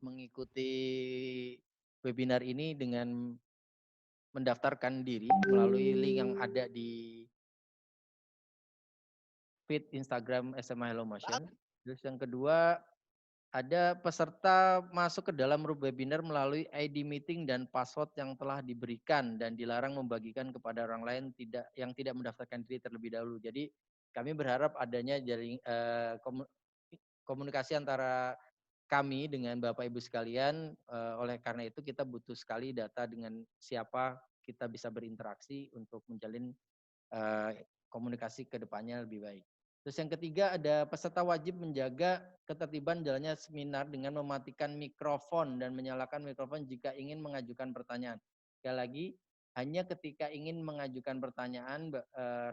mengikuti webinar ini dengan mendaftarkan diri melalui link yang ada di feed Instagram SMA Hello Motion. Terus yang kedua, ada peserta masuk ke dalam room webinar melalui ID meeting dan password yang telah diberikan dan dilarang membagikan kepada orang lain yang tidak mendaftarkan diri terlebih dahulu. Jadi kami berharap adanya komunikasi antara kami dengan Bapak Ibu sekalian. Oleh karena itu kita butuh sekali data dengan siapa kita bisa berinteraksi untuk menjalin komunikasi ke depannya lebih baik. Terus yang ketiga, ada peserta wajib menjaga ketertiban jalannya seminar dengan mematikan mikrofon dan menyalakan mikrofon jika ingin mengajukan pertanyaan. Sekali lagi, hanya ketika ingin mengajukan pertanyaan,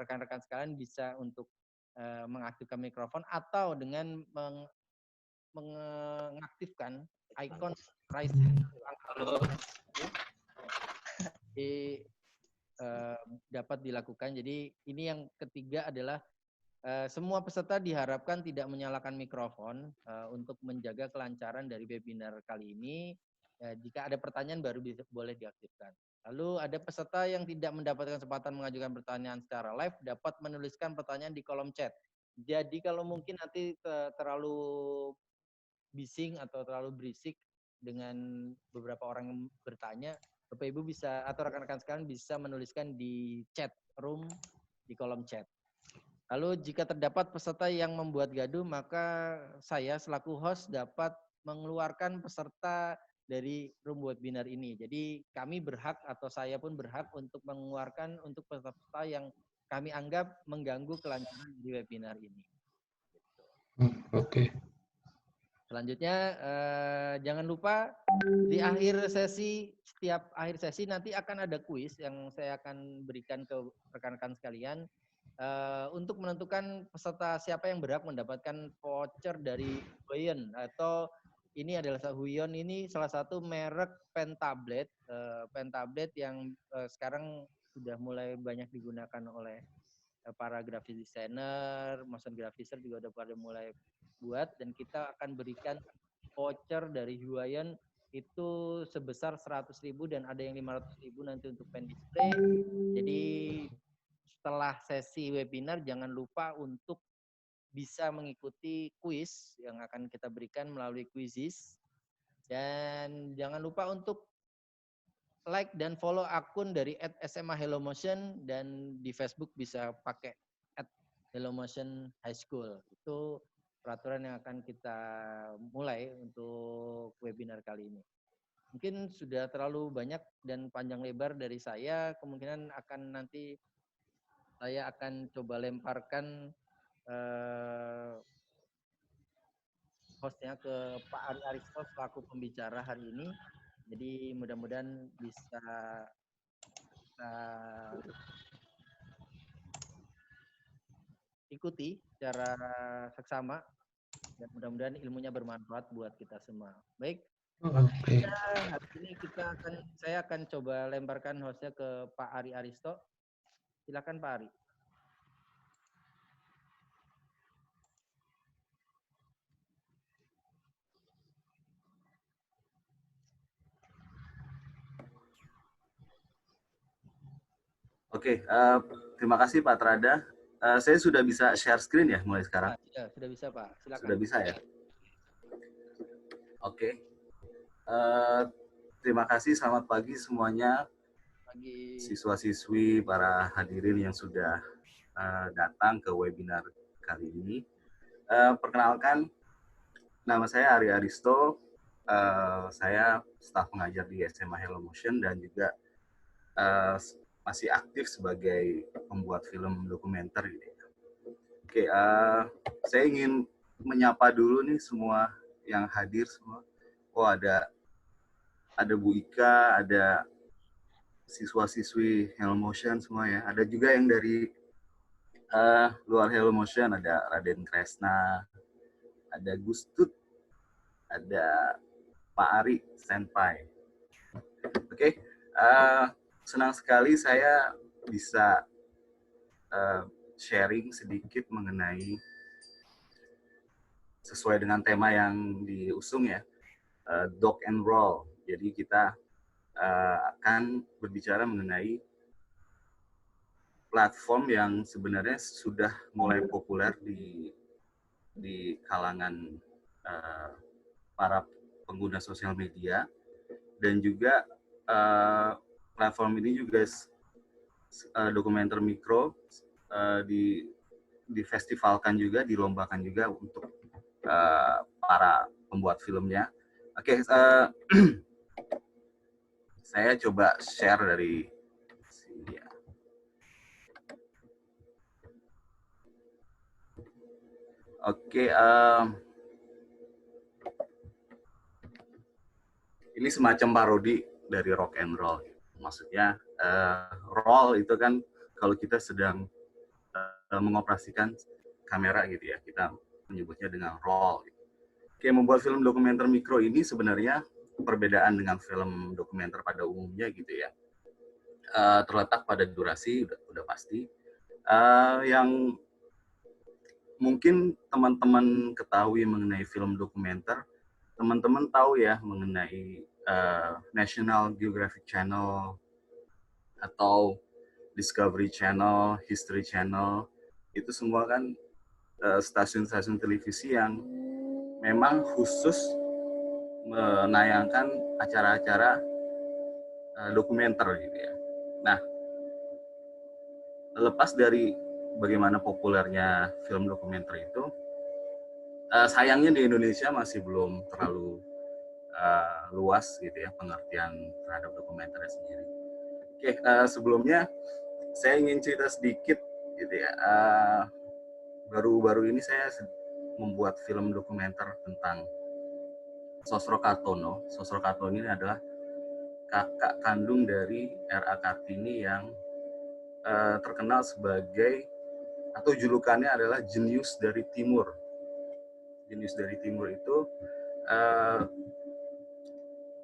rekan-rekan sekalian bisa untuk mengaktifkan mikrofon atau dengan mengaktifkan icon raise dapat dilakukan. Jadi ini yang ketiga adalah semua peserta diharapkan tidak menyalakan mikrofon untuk menjaga kelancaran dari webinar kali ini. Jika ada pertanyaan baru boleh diaktifkan. Lalu ada peserta yang tidak mendapatkan kesempatan mengajukan pertanyaan secara live dapat menuliskan pertanyaan di kolom chat. Jadi kalau mungkin nanti terlalu bising atau terlalu berisik dengan beberapa orang yang bertanya, Bapak Ibu bisa atau rekan-rekan sekalian bisa menuliskan di chat room di kolom chat. Lalu jika terdapat peserta yang membuat gaduh, maka saya selaku host dapat mengeluarkan peserta dari room webinar ini. Jadi kami berhak atau saya pun berhak untuk mengeluarkan untuk peserta yang kami anggap mengganggu kelancaran di webinar ini. Oke. Selanjutnya jangan lupa di akhir sesi, setiap akhir sesi nanti akan ada kuis yang saya akan berikan ke rekan-rekan sekalian. Untuk menentukan peserta siapa yang berhak mendapatkan voucher dari Huion atau ini adalah Huion ini salah satu merek pen tablet yang sekarang sudah mulai banyak digunakan oleh para graphic designer, motion graphicer juga udah pada mulai buat, dan kita akan berikan voucher dari Huion itu sebesar 100.000 dan ada yang 500.000 nanti untuk pen display. Jadi setelah sesi webinar jangan lupa untuk bisa mengikuti kuis yang akan kita berikan melalui Quizizz. Dan jangan lupa untuk like dan follow akun dari @SMA_HelloMotion dan di Facebook bisa pakai @HelloMotion High School. Itu peraturan yang akan kita mulai untuk webinar kali ini. Mungkin sudah terlalu banyak dan panjang lebar dari saya, kemungkinan akan nanti saya akan coba lemparkan hostnya ke Pak Ari Aristo selaku pembicara hari ini. Jadi mudah-mudahan bisa ikuti secara seksama dan mudah-mudahan ilmunya bermanfaat buat kita semua. Baik. Oke. Hari ini saya akan coba lemparkan hostnya ke Pak Ari Aristo. Silakan Pak Ari. Oke, terima kasih Pak Trada. Saya sudah bisa share screen ya mulai sekarang? Sudah bisa Pak, silakan. Sudah bisa ya? Oke. Terima kasih, selamat pagi semuanya. Pagi. Siswa-siswi, para hadirin yang sudah datang ke webinar kali ini. Perkenalkan, nama saya Ari Aristo. Saya staf pengajar di SMA Hello Motion dan juga masih aktif sebagai pembuat film dokumenter. Oke, saya ingin menyapa dulu nih semua yang hadir semua. Oh, ada Bu Ika, ada siswa-siswi Hello Motion semua ya. Ada juga yang dari luar Hello Motion, ada Raden Kresna, ada Gustut, ada Pak Ari Senpai. Oke, senang sekali saya bisa sharing sedikit mengenai sesuai dengan tema yang diusung ya, Doc and Roll. Jadi kita akan berbicara mengenai platform yang sebenarnya sudah mulai populer di kalangan para pengguna sosial media, dan juga platform ini juga dokumenter mikro difestivalkan juga, dilombakan juga untuk para pembuat filmnya. Oke, saya coba share dari sini ya. Oke, ini semacam parodi dari rock and roll. Maksudnya roll itu kan kalau kita sedang mengoperasikan kamera gitu ya, kita menyebutnya dengan roll. Oke, membuat film dokumenter mikro ini sebenarnya perbedaan dengan film dokumenter pada umumnya gitu ya. Terletak pada durasi, udah pasti. Yang mungkin teman-teman ketahui mengenai film dokumenter, teman-teman tahu ya mengenai National Geographic Channel atau Discovery Channel, History Channel, itu semua kan stasiun-stasiun televisi yang memang khusus menayangkan acara-acara dokumenter gitu ya. Nah, lepas dari bagaimana populernya film dokumenter itu, sayangnya di Indonesia masih belum terlalu luas gitu ya pengertian terhadap dokumenter sendiri. Oke, sebelumnya saya ingin cerita sedikit gitu ya. Baru-baru ini saya membuat film dokumenter tentang Sosro Kartono. Sosro Kartono ini adalah kakak kandung dari R.A. Kartini yang terkenal sebagai, atau julukannya adalah jenius dari Timur. Jenius dari Timur itu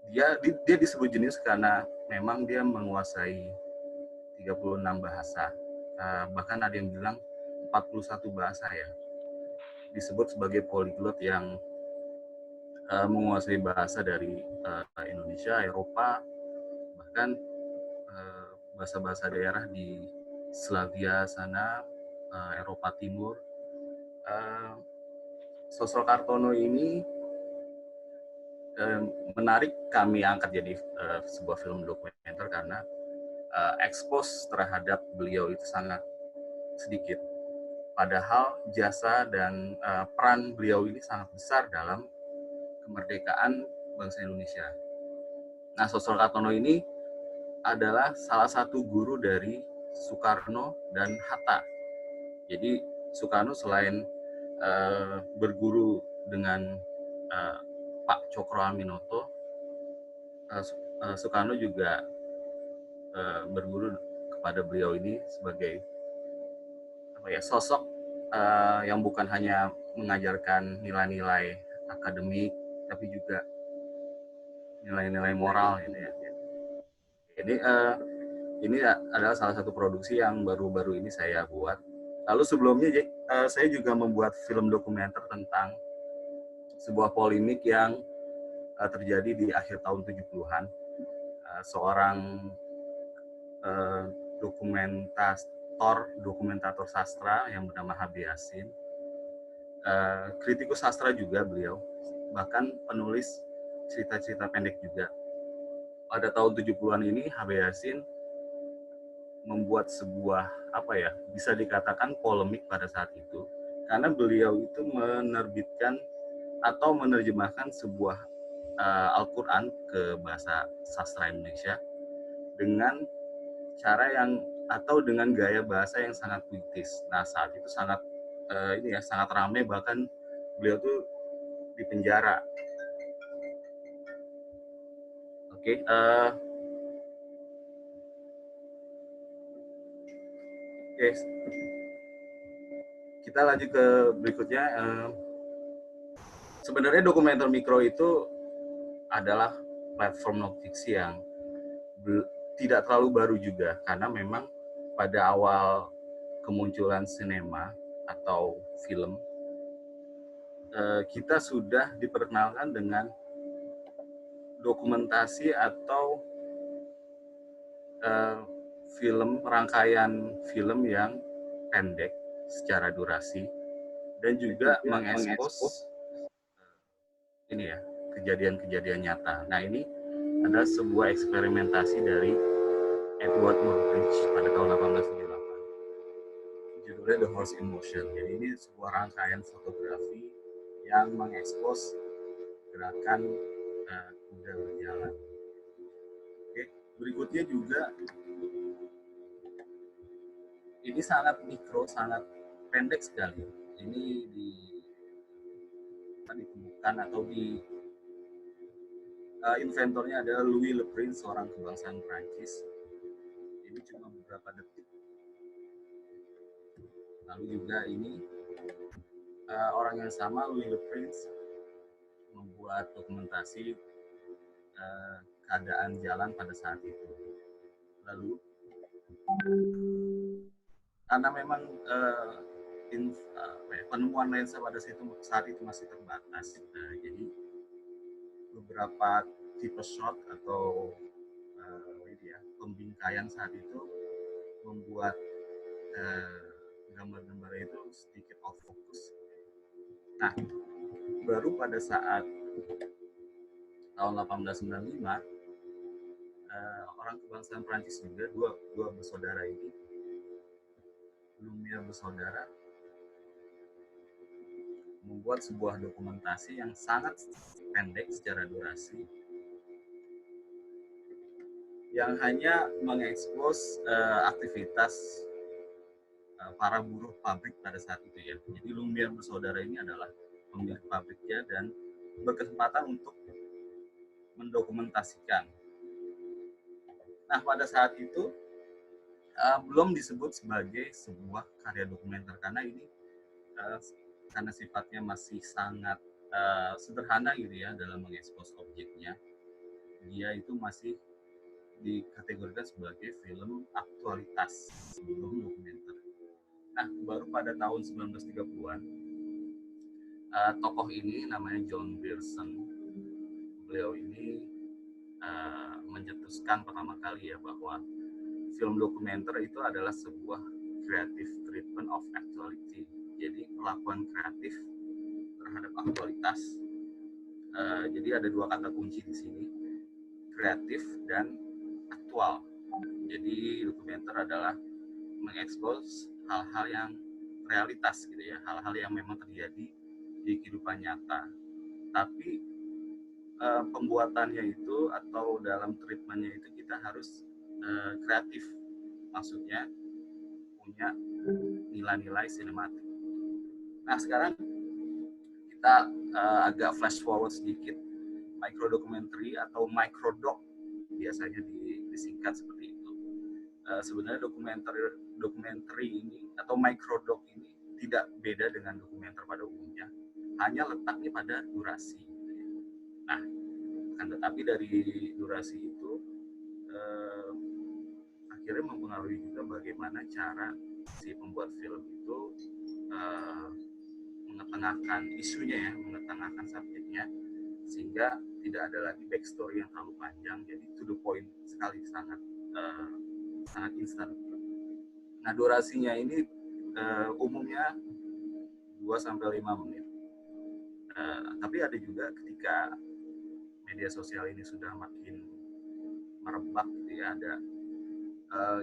dia disebut jenius karena memang dia menguasai 36 bahasa. Bahkan ada yang bilang 41 bahasa ya. Disebut sebagai polyglot yang menguasai bahasa dari Indonesia, Eropa, bahkan bahasa-bahasa daerah di Slavia sana, Eropa Timur. Sosro Kartono ini menarik kami angkat jadi sebuah film dokumenter karena expose terhadap beliau itu sangat sedikit. Padahal jasa dan peran beliau ini sangat besar dalam kemerdekaan bangsa Indonesia. Nah, Sosro Kartono ini adalah salah satu guru dari Soekarno dan Hatta. Jadi Soekarno selain berguru dengan Pak Cokro Aminoto, Soekarno juga berguru kepada beliau ini sebagai sosok yang bukan hanya mengajarkan nilai-nilai akademik, tapi juga nilai-nilai moral gitu ya. Ini adalah salah satu produksi yang baru-baru ini saya buat. Lalu sebelumnya saya juga membuat film dokumenter tentang sebuah polemik yang terjadi di akhir tahun 70-an. Seorang dokumentator sastra yang bernama H.B. Yasin. Kritikus sastra juga beliau, bahkan penulis cerita-cerita pendek juga. Pada tahun 70-an ini H.B. Yasin membuat sebuah bisa dikatakan polemik pada saat itu, karena beliau itu menerbitkan atau menerjemahkan sebuah Al-Quran ke bahasa sastra Indonesia dengan cara dengan gaya bahasa yang sangat puitis. Nah, saat itu sangat sangat ramai, bahkan beliau tuh dipenjara. Oke, kita lanjut ke berikutnya. Sebenarnya dokumenter mikro itu adalah platform non-fiksi yang tidak terlalu baru juga, karena memang pada awal kemunculan sinema atau film, kita sudah diperkenalkan dengan dokumentasi atau rangkaian film yang pendek secara durasi dan juga mengekspos ini ya kejadian-kejadian nyata. Nah ini adalah sebuah eksperimentasi dari Edward Murbridge pada tahun 1878. Judulnya The Horse in Motion. Jadi ini sebuah rangkaian fotografi yang mengekspos gerakan kuda berjalan. Oke, berikutnya juga ini sangat mikro, sangat pendek sekali. Ini ditemukan atau inventornya adalah Louis Le Prince, seorang kebangsaan Prancis. Ini cuma beberapa detik. Lalu juga ini orang yang sama, Louis Le Prince, membuat dokumentasi keadaan jalan pada saat itu. Lalu karena memang penemuan lensa pada saat itu masih terbatas, jadi beberapa tipe shot atau pembingkaian saat itu membuat gambar-gambar itu sedikit off focus. Nah, baru pada saat tahun 1895 orang kebangsaan Prancis juga, dua bersaudara ini, Lumière bersaudara, membuat sebuah dokumentasi yang sangat pendek secara durasi yang hanya mengekspos aktivitas para buruh pabrik pada saat itu ya. Jadi Lumière bersaudara ini adalah pemilik pabriknya dan berkesempatan untuk mendokumentasikan. Nah, pada saat itu belum disebut sebagai sebuah karya dokumenter karena ini karena sifatnya masih sangat sederhana gitu ya dalam mengekspos objeknya. Dia itu masih dikategorikan sebagai film aktualitas sebelum dokumenter. Nah, baru pada tahun 1930-an tokoh ini namanya John Grierson. Beliau ini mencetuskan pertama kali ya bahwa film dokumenter itu adalah sebuah creative treatment of actuality. Jadi perlakuan kreatif terhadap aktualitas. Jadi ada dua kata kunci di sini, kreatif dan aktual. Jadi dokumenter adalah mengekspos hal-hal yang realitas gitu ya, hal-hal yang memang terjadi di kehidupan nyata. Tapi pembuatannya itu atau dalam treatmentnya itu kita harus kreatif, maksudnya punya nilai-nilai sinematik. Nah sekarang kita agak flash forward sedikit, microdocumentary atau microdoc biasanya disingkat seperti itu. Sebenarnya dokumenter ini atau microdoc ini tidak beda dengan dokumenter pada umumnya, hanya letaknya pada durasi. Nah, kan tetapi dari durasi itu akhirnya mempengaruhi juga bagaimana cara si pembuat film itu mengetengahkan isunya ya, mengetengahkan subjeknya sehingga tidak ada lagi backstory yang terlalu panjang, jadi to the point sekali, sangat instan. Nah, durasinya ini umumnya 2-5 menit. Tapi ada juga ketika media sosial ini sudah makin merebak gitu ya, ada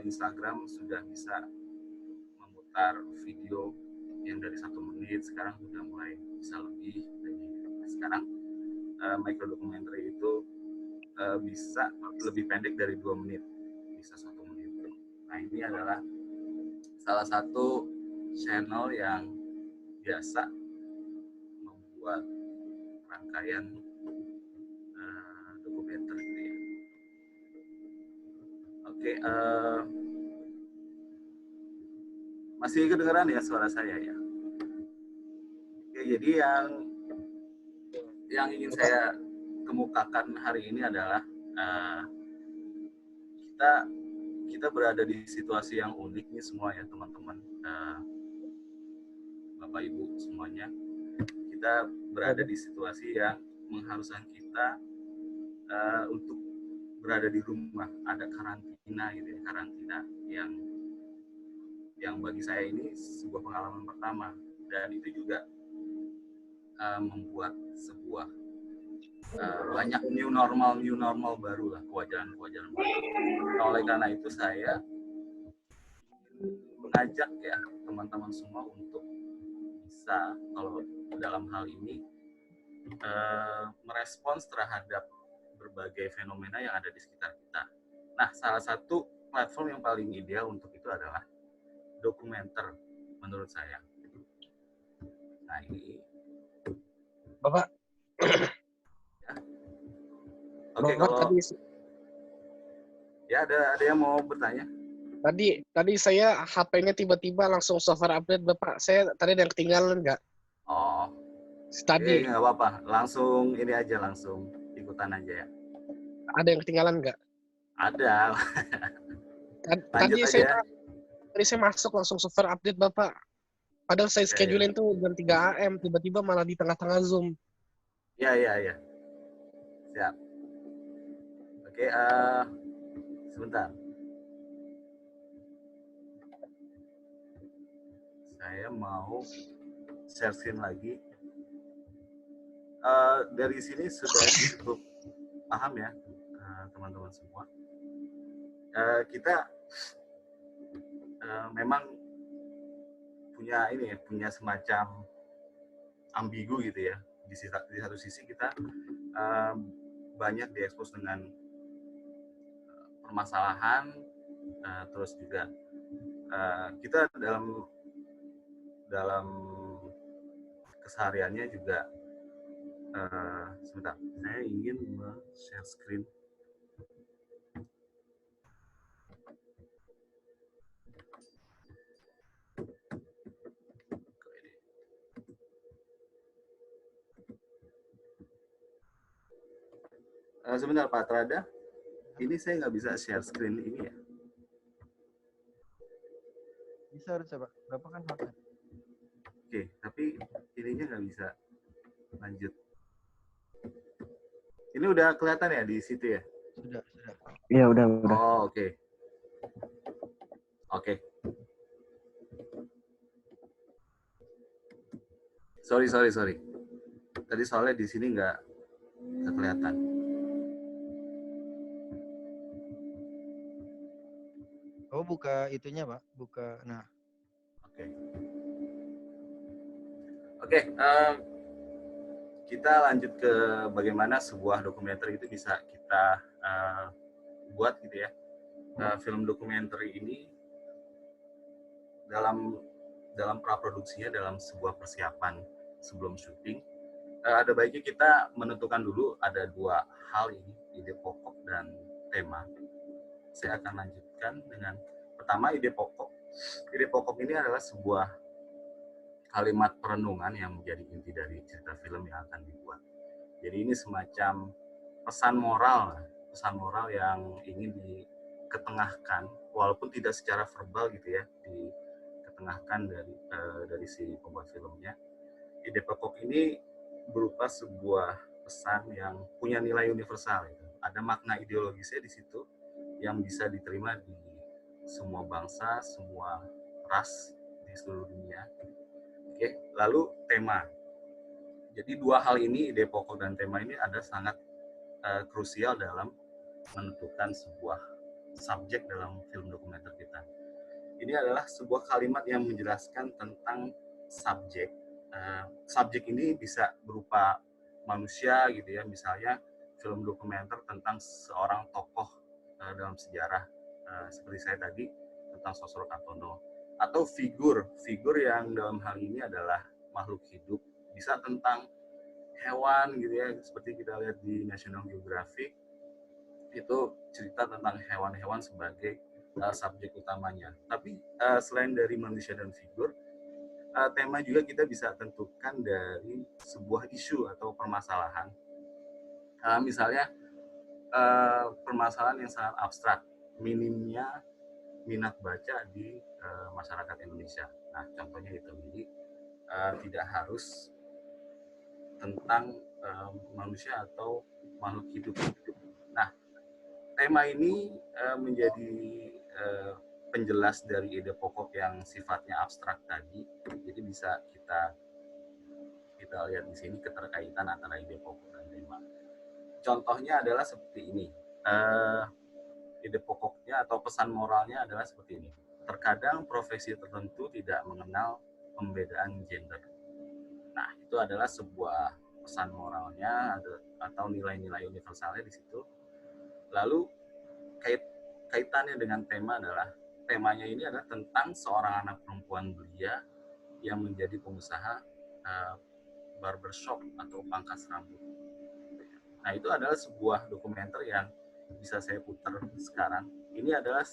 Instagram sudah bisa memutar video yang dari 1 menit, sekarang sudah mulai bisa lebih. Nah, sekarang microdocumentary itu bisa lebih pendek dari 2 menit, bisa 1 menit. Nah, ini adalah salah satu channel yang biasa membuat rangkaian dokumenter gitu ya. Oke, masih kedengeran ya suara saya ya? Oke, jadi yang ingin saya kemukakan hari ini adalah kita berada di situasi yang unik nih semua ya teman-teman, Bapak Ibu semuanya. Kita berada di situasi yang mengharuskan kita untuk berada di rumah, ada karantina gitu ya, karantina yang bagi saya ini sebuah pengalaman pertama, dan itu juga membuat sebuah banyak new normal baru lah, kewajaran baru. Nah, oleh karena itu saya mengajak ya teman-teman semua untuk bisa kalau dalam hal ini merespons terhadap berbagai fenomena yang ada di sekitar kita. Nah, salah satu platform yang paling ideal untuk itu adalah dokumenter menurut saya. Nah, ini Bapak. Ya. Oke, Bapak kalau tadi ya ada yang mau bertanya? Tadi saya HP-nya tiba-tiba langsung software update, Bapak. Saya tadi ada yang ketinggalan nggak? Oh, Tadi nggak apa-apa. Langsung ini aja, langsung ikutan aja ya. ada yang ketinggalan nggak? Ada. Lanjut Tadi aja. saya masuk langsung software update, Bapak. Padahal saya schedulein tuh jam 3 AM, tiba-tiba malah di tengah-tengah Zoom. Ya. Siap. Oke, sebentar. Saya mau share screen lagi. Dari sini sudah cukup paham ya, teman-teman semua. Kita memang punya semacam ambigu gitu ya. Di satu sisi kita banyak diekspos dengan permasalahan, terus juga kita dalam kesehariannya juga sebentar, saya ingin share screen. Sebentar Pak Trada, ini saya nggak bisa share screen ini ya. Bisa harusnya Pak, Bapak kan HP. Oke, tapi ininya nggak bisa lanjut. Ini udah kelihatan ya di situ ya? Sudah. Iya, udah. Oh, oke. Sorry. Tadi soalnya di sini nggak kelihatan. Oh, buka itunya Pak, buka. Nah. Oke. Kita lanjut ke bagaimana sebuah dokumenter itu bisa kita buat gitu ya. Film dokumenter ini dalam praproduksinya, dalam sebuah persiapan sebelum syuting, ada baiknya kita menentukan dulu ada dua hal ini, ide pokok dan tema. Saya akan lanjutkan dengan pertama ide pokok. Ide pokok ini adalah sebuah kalimat perenungan yang menjadi inti dari cerita film yang akan dibuat. Jadi ini semacam pesan moral yang ingin diketengahkan, walaupun tidak secara verbal gitu ya, diketengahkan dari si pembuat filmnya. Ide pokok ini berupa sebuah pesan yang punya nilai universal. Gitu. Ada makna ideologisnya di situ yang bisa diterima di semua bangsa, semua ras di seluruh dunia. Oke, lalu tema. Jadi dua hal ini, ide pokok dan tema ini ada sangat krusial dalam menentukan sebuah subjek dalam film dokumenter kita. Ini adalah sebuah kalimat yang menjelaskan tentang subjek. Subjek ini bisa berupa manusia gitu ya, misalnya film dokumenter tentang seorang tokoh dalam sejarah seperti saya tadi tentang Sosro Kartono, atau figur yang dalam hal ini adalah makhluk hidup, bisa tentang hewan gitu ya, seperti kita lihat di National Geographic itu cerita tentang hewan-hewan sebagai subjek utamanya. Tapi selain dari manusia dan figur, tema juga kita bisa tentukan dari sebuah isu atau permasalahan. Misalnya permasalahan yang sangat abstrak, minimnya minat baca di masyarakat Indonesia. Nah, contohnya itu. Jadi tidak harus tentang manusia atau makhluk hidup. Nah, tema ini menjadi penjelas dari ide pokok yang sifatnya abstrak tadi. Jadi bisa kita lihat di sini keterkaitan antara ide pokok dan tema. Contohnya adalah seperti ini. Ide pokoknya atau pesan moralnya adalah seperti ini. Terkadang profesi tertentu tidak mengenal pembedaan gender. Nah, itu adalah sebuah pesan moralnya atau nilai-nilai universalnya di situ. Lalu kaitannya dengan temanya ini adalah tentang seorang anak perempuan belia yang menjadi pengusaha barbershop atau pangkas rambut. Nah, itu adalah sebuah dokumenter yang bisa saya putar sekarang. Ini adalah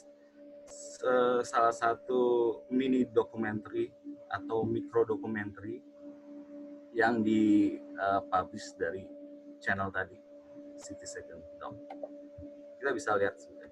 salah satu mini documentary atau mikro documentary yang dipublish dari channel tadi, City Second Doc. Kita bisa lihat sebentar.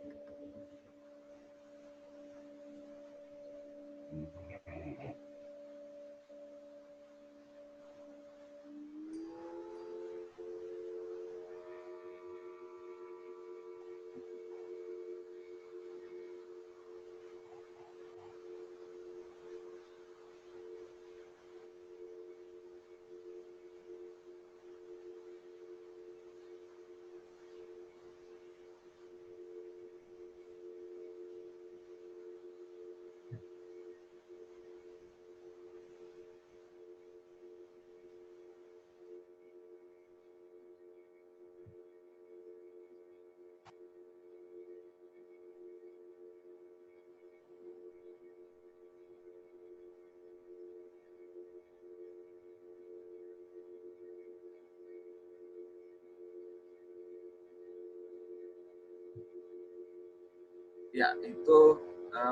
Ya, itu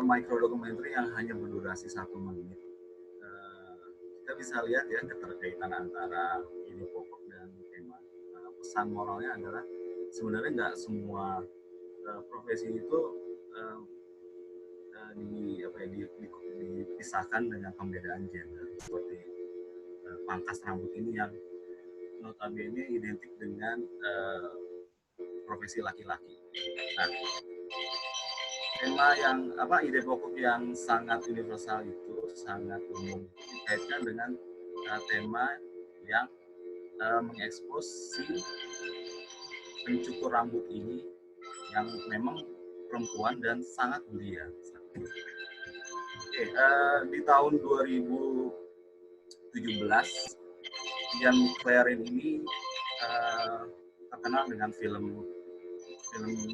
micro documentary yang hanya berdurasi 1 menit. Kita bisa lihat ya keterkaitan antara ide pokok dan tema. Pesan moralnya adalah sebenarnya nggak semua profesi itu dipisahkan dengan pembedaan gender. Seperti pangkas rambut ini yang notabene identik dengan profesi laki-laki. Nah, tema yang ide pokok yang sangat universal itu sangat umum dikaitkan dengan tema yang mengekspos si pencukur rambut ini yang memang perempuan dan sangat belia. Oke, di tahun 2017 Ian McLaren ini terkenal dengan film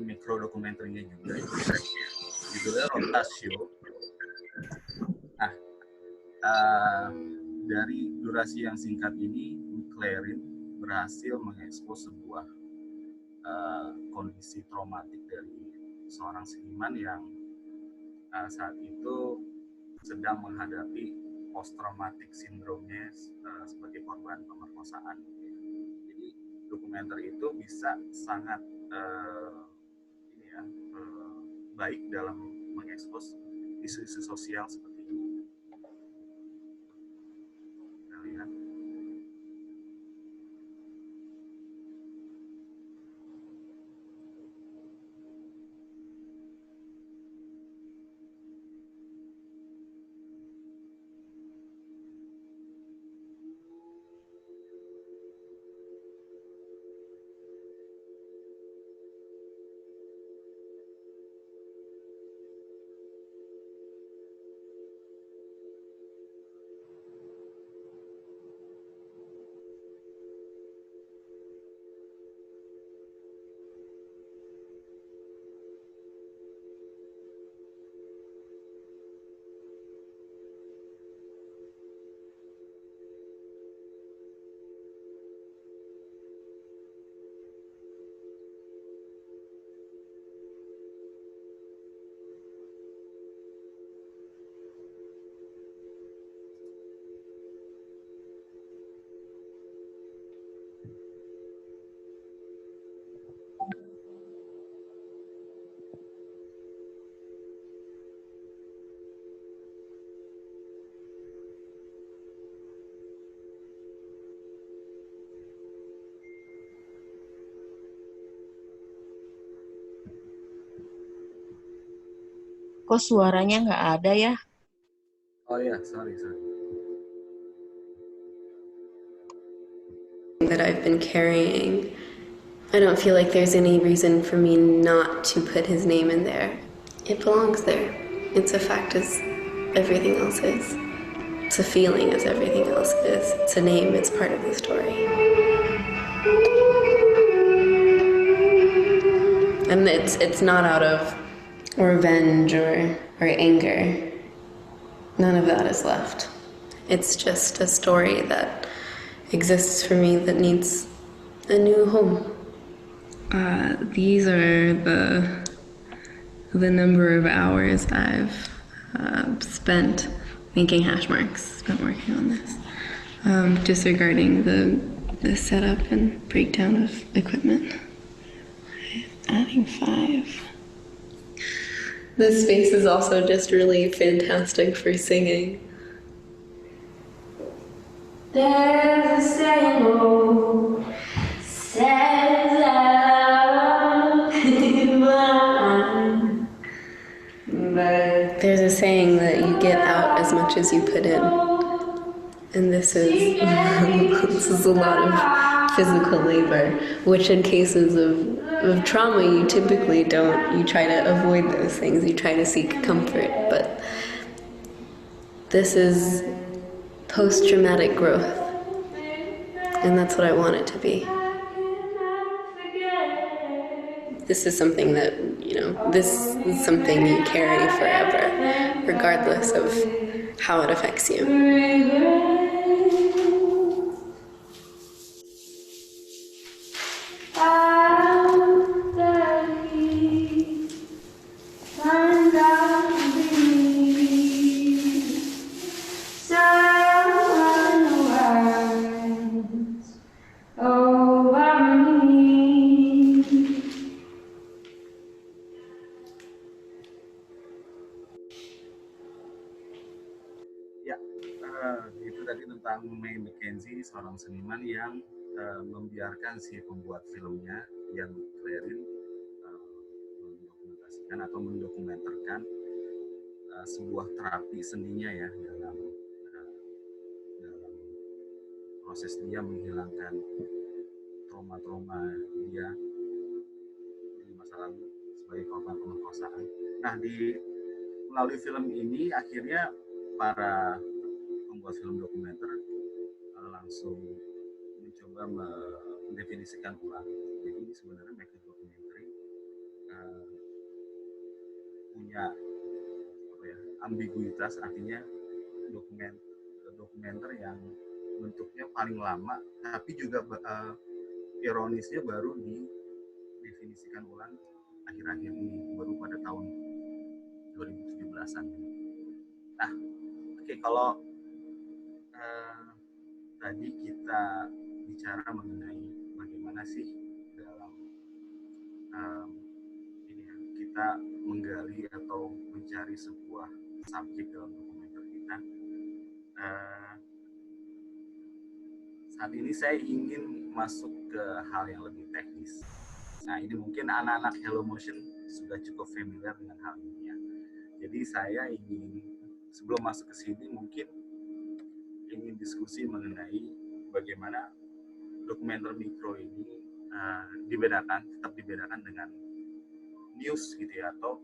mikro dokumenternya juga, judulnya Rotasio. Nah, dari durasi yang singkat ini, McLaren berhasil mengekspos sebuah kondisi traumatik dari seorang seniman yang saat itu sedang menghadapi post-traumatic syndrome-nya sebagai korban pemerkosaan. Jadi dokumenter itu bisa sangat baik dalam mengekspos isu-isu sosial seperti ini. Kita lihat. Kok suaranya nggak ada ya? Oh ya, sorry. That I've been carrying. I don't feel like there's any reason for me not to put his name in there. It belongs there. It's a fact as everything else is. It's a feeling as everything else is. It's a name, it's part of the story. And it's not out of revenge or anger. None of that is left. It's just a story that exists for me that needs a new home. These are the number of hours I've spent making hash marks, spent working on this. Disregarding the setup and breakdown of equipment. Adding 5. This space is also just really fantastic for singing. There's a saying, oh, says but there's a saying that you get out as much as you put in. And this is this is a lot of physical labor, which in cases of trauma you typically don't. You try to avoid those things. You try to seek comfort. But this is post-traumatic growth. And that's what I want it to be. This is something that, this is something you carry forever, regardless of how it affects you. Itu tadi tentang May Mackenzie, seorang seniman yang membiarkan si pembuat filmnya yang Clarin mendokumentasikan atau mendokumenterkan sebuah terapi seninya ya dalam proses dia menghilangkan trauma-trauma dia di masa lalu sebagai korban pemerkosaan. Nah, melalui film ini akhirnya para pembuat film dokumenter langsung mencoba mendefinisikan ulang. Jadi sebenarnya microdocumentary punya ambiguitas, artinya dokumenter yang bentuknya paling lama, tapi juga ironisnya baru didefinisikan ulang akhir-akhir ini, baru pada tahun 2017-an. Nah, oke, kalau tadi kita bicara mengenai bagaimana sih dalam kita menggali atau mencari sebuah subjek dalam dokumenter kita. Saat ini saya ingin masuk ke hal yang lebih teknis. Nah, ini mungkin anak-anak Hello Motion sudah cukup familiar dengan hal ini ya. Jadi saya ingin, sebelum masuk ke sini, mungkin ingin diskusi mengenai bagaimana dokumenter mikro ini tetap dibedakan dengan news gitu ya, atau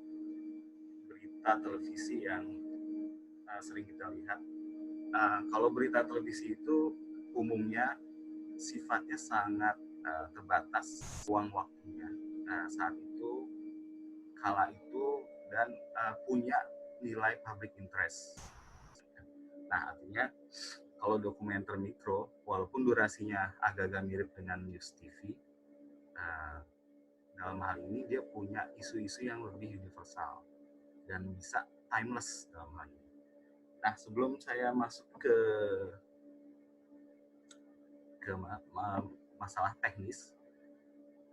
berita televisi yang sering kita lihat. Kalau berita televisi itu umumnya sifatnya sangat terbatas ruang waktunya saat itu, kala itu, dan punya nilai public interest. Nah, artinya kalau dokumenter mikro, walaupun durasinya agak-agak mirip dengan news TV, dalam hal ini dia punya isu-isu yang lebih universal dan bisa timeless dalam hal ini. Nah, sebelum saya masuk ke masalah teknis,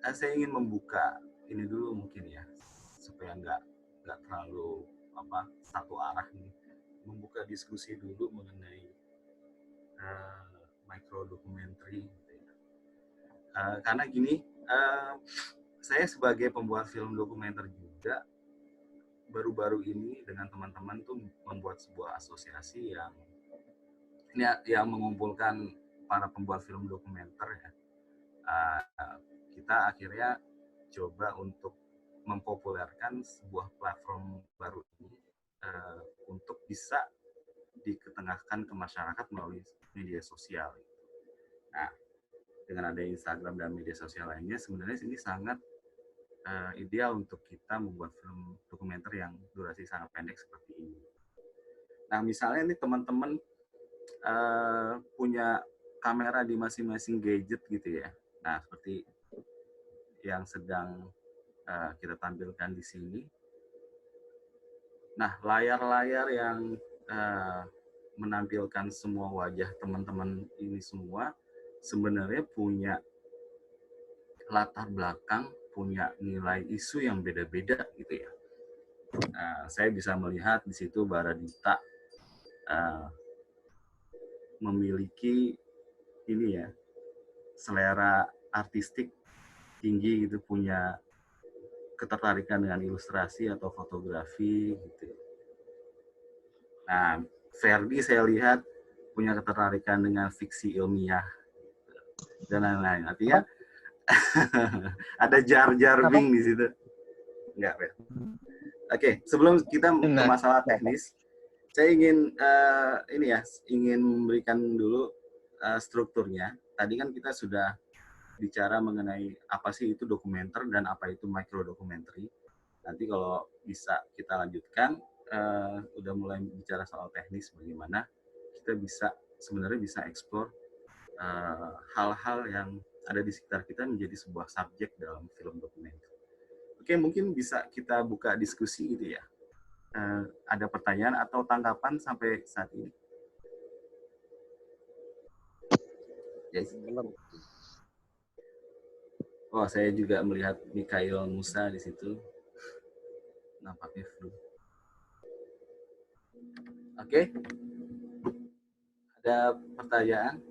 saya ingin membuka ini dulu mungkin ya, supaya nggak terlalu satu arah nih, membuka diskusi dulu mengenai micro documentary gitu ya. Karena gini, saya sebagai pembuat film dokumenter juga baru-baru ini dengan teman-teman tuh membuat sebuah asosiasi yang mengumpulkan para pembuat film dokumenter ya. Kita akhirnya coba untuk mempopulerkan sebuah platform baru ini untuk bisa diketengahkan ke masyarakat melalui media sosial. Nah, dengan ada Instagram dan media sosial lainnya, sebenarnya ini sangat ideal untuk kita membuat film dokumenter yang durasi sangat pendek seperti ini. Nah, misalnya ini teman-teman punya kamera di masing-masing gadget gitu ya. Nah, seperti yang sedang kita tampilkan di sini. Nah, layar-layar yang menampilkan semua wajah teman-teman ini semua sebenarnya punya latar belakang, punya nilai isu yang beda-beda gitu ya. Saya bisa melihat di situ Baradita memiliki ini ya, selera artistik tinggi gitu, punya ketertarikan dengan ilustrasi atau fotografi gitu. Nah, Ferdi saya lihat punya ketertarikan dengan fiksi ilmiah dan lain-lain. Artinya ada jar-jar Bing di situ. Enggak, Fer. Oke, sebelum kita ke masalah teknis, saya ingin ingin memberikan dulu strukturnya. Tadi kan kita sudah bicara mengenai apa sih itu dokumenter dan apa itu micro documentary. Nanti kalau bisa kita lanjutkan, udah mulai bicara soal teknis, bagaimana kita sebenarnya bisa explore hal-hal yang ada di sekitar kita menjadi sebuah subjek dalam film dokumenter. Oke, mungkin bisa kita buka diskusi gitu ya. Ada pertanyaan atau tanggapan sampai saat ini? Yes. Oh, saya juga melihat Mikhail Musa di situ. Nampaknya flu. Oke. Ada pertanyaan?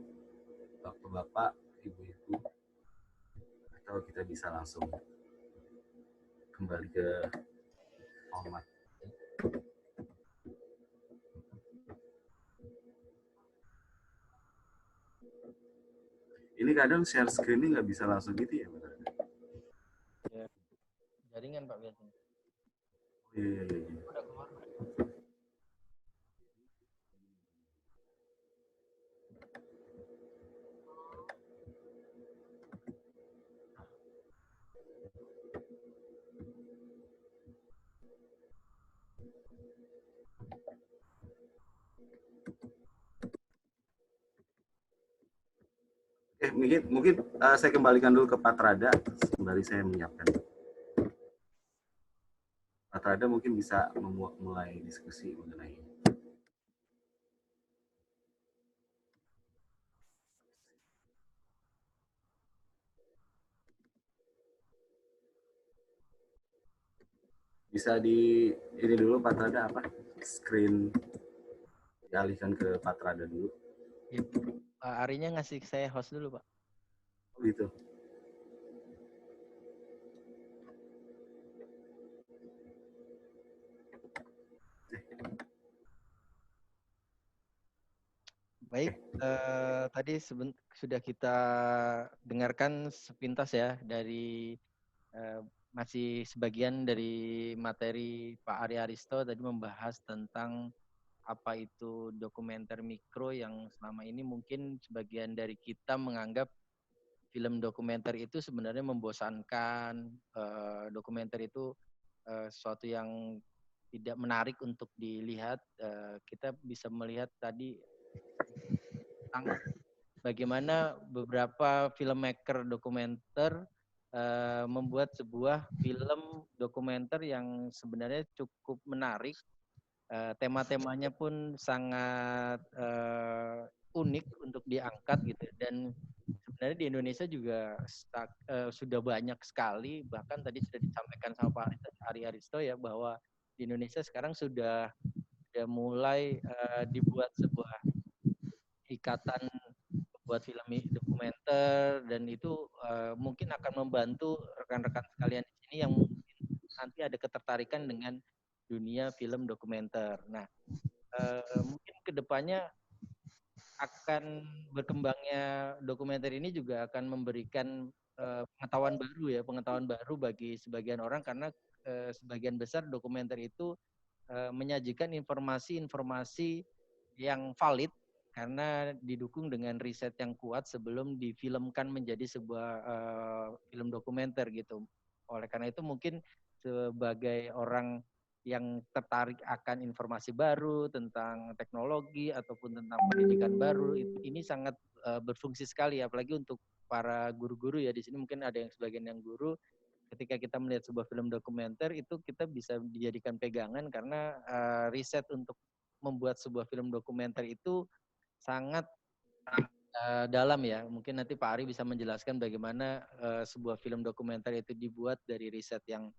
Bapak-bapak, ibu-ibu? Atau kita bisa langsung kembali ke format? Ini kadang share screen nggak bisa langsung gitu ya? Ya, jaringan Pak biasanya. Iya. Udah keluar. Mungkin saya kembalikan dulu ke Pak Trada sembari saya menyiapkan. Pak Trada mungkin bisa mulai diskusi mengenai ini. Bisa ini dulu Pak Trada apa? Screen dialihkan ke Pak Trada dulu. Ya, Pak Arinya ngasih saya host dulu, Pak. Oh gitu. Baik, tadi sudah kita dengarkan sepintas ya dari masih sebagian dari materi Pak Ari Aristo tadi membahas tentang apa itu dokumenter mikro yang selama ini mungkin sebagian dari kita menganggap film dokumenter itu sebenarnya membosankan, dokumenter itu sesuatu yang tidak menarik untuk dilihat. Kita bisa melihat tadi tentang bagaimana beberapa filmmaker dokumenter membuat sebuah film dokumenter yang sebenarnya cukup menarik. Tema-temanya pun sangat unik untuk diangkat gitu. Dan sebenarnya di Indonesia juga sudah banyak sekali, bahkan tadi sudah disampaikan sama Pak Ari Aristo ya, bahwa di Indonesia sekarang sudah mulai dibuat sebuah ikatan buat film dokumenter, dan itu mungkin akan membantu rekan-rekan sekalian di sini yang mungkin nanti ada ketertarikan dengan dunia film dokumenter. Nah, mungkin kedepannya akan berkembangnya dokumenter ini juga akan memberikan pengetahuan baru bagi sebagian orang, karena sebagian besar dokumenter itu menyajikan informasi-informasi yang valid karena didukung dengan riset yang kuat sebelum difilmkan menjadi sebuah film dokumenter gitu. Oleh karena itu mungkin sebagai orang yang tertarik akan informasi baru tentang teknologi ataupun tentang pendidikan baru, ini sangat berfungsi sekali, apalagi untuk para guru-guru ya. Di sini mungkin ada yang sebagian yang guru, ketika kita melihat sebuah film dokumenter itu kita bisa dijadikan pegangan karena riset untuk membuat sebuah film dokumenter itu sangat dalam ya. Mungkin nanti Pak Ari bisa menjelaskan bagaimana sebuah film dokumenter itu dibuat dari riset yang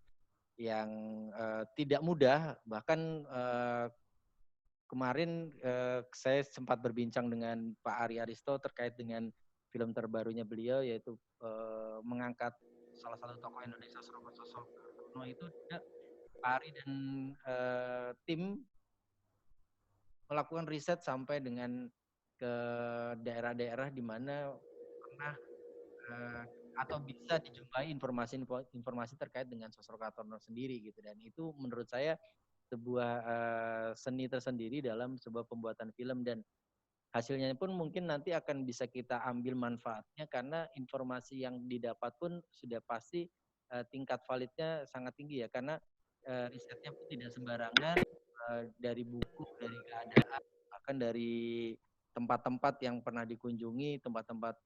tidak mudah. Bahkan kemarin saya sempat berbincang dengan Pak Ari Aristo terkait dengan film terbarunya beliau, yaitu mengangkat salah satu tokoh Indonesia, sosok Karno itu. Pak Ari dan tim melakukan riset sampai dengan ke daerah-daerah di mana pernah atau bisa dijumpai informasi terkait dengan sosok Karno sendiri gitu. Dan itu menurut saya sebuah seni tersendiri dalam sebuah pembuatan film, dan hasilnya pun mungkin nanti akan bisa kita ambil manfaatnya karena informasi yang didapat pun sudah pasti tingkat validnya sangat tinggi ya, karena risetnya pun tidak sembarangan, dari buku, dari keadaan, bahkan dari tempat-tempat yang pernah dikunjungi, tempat-tempat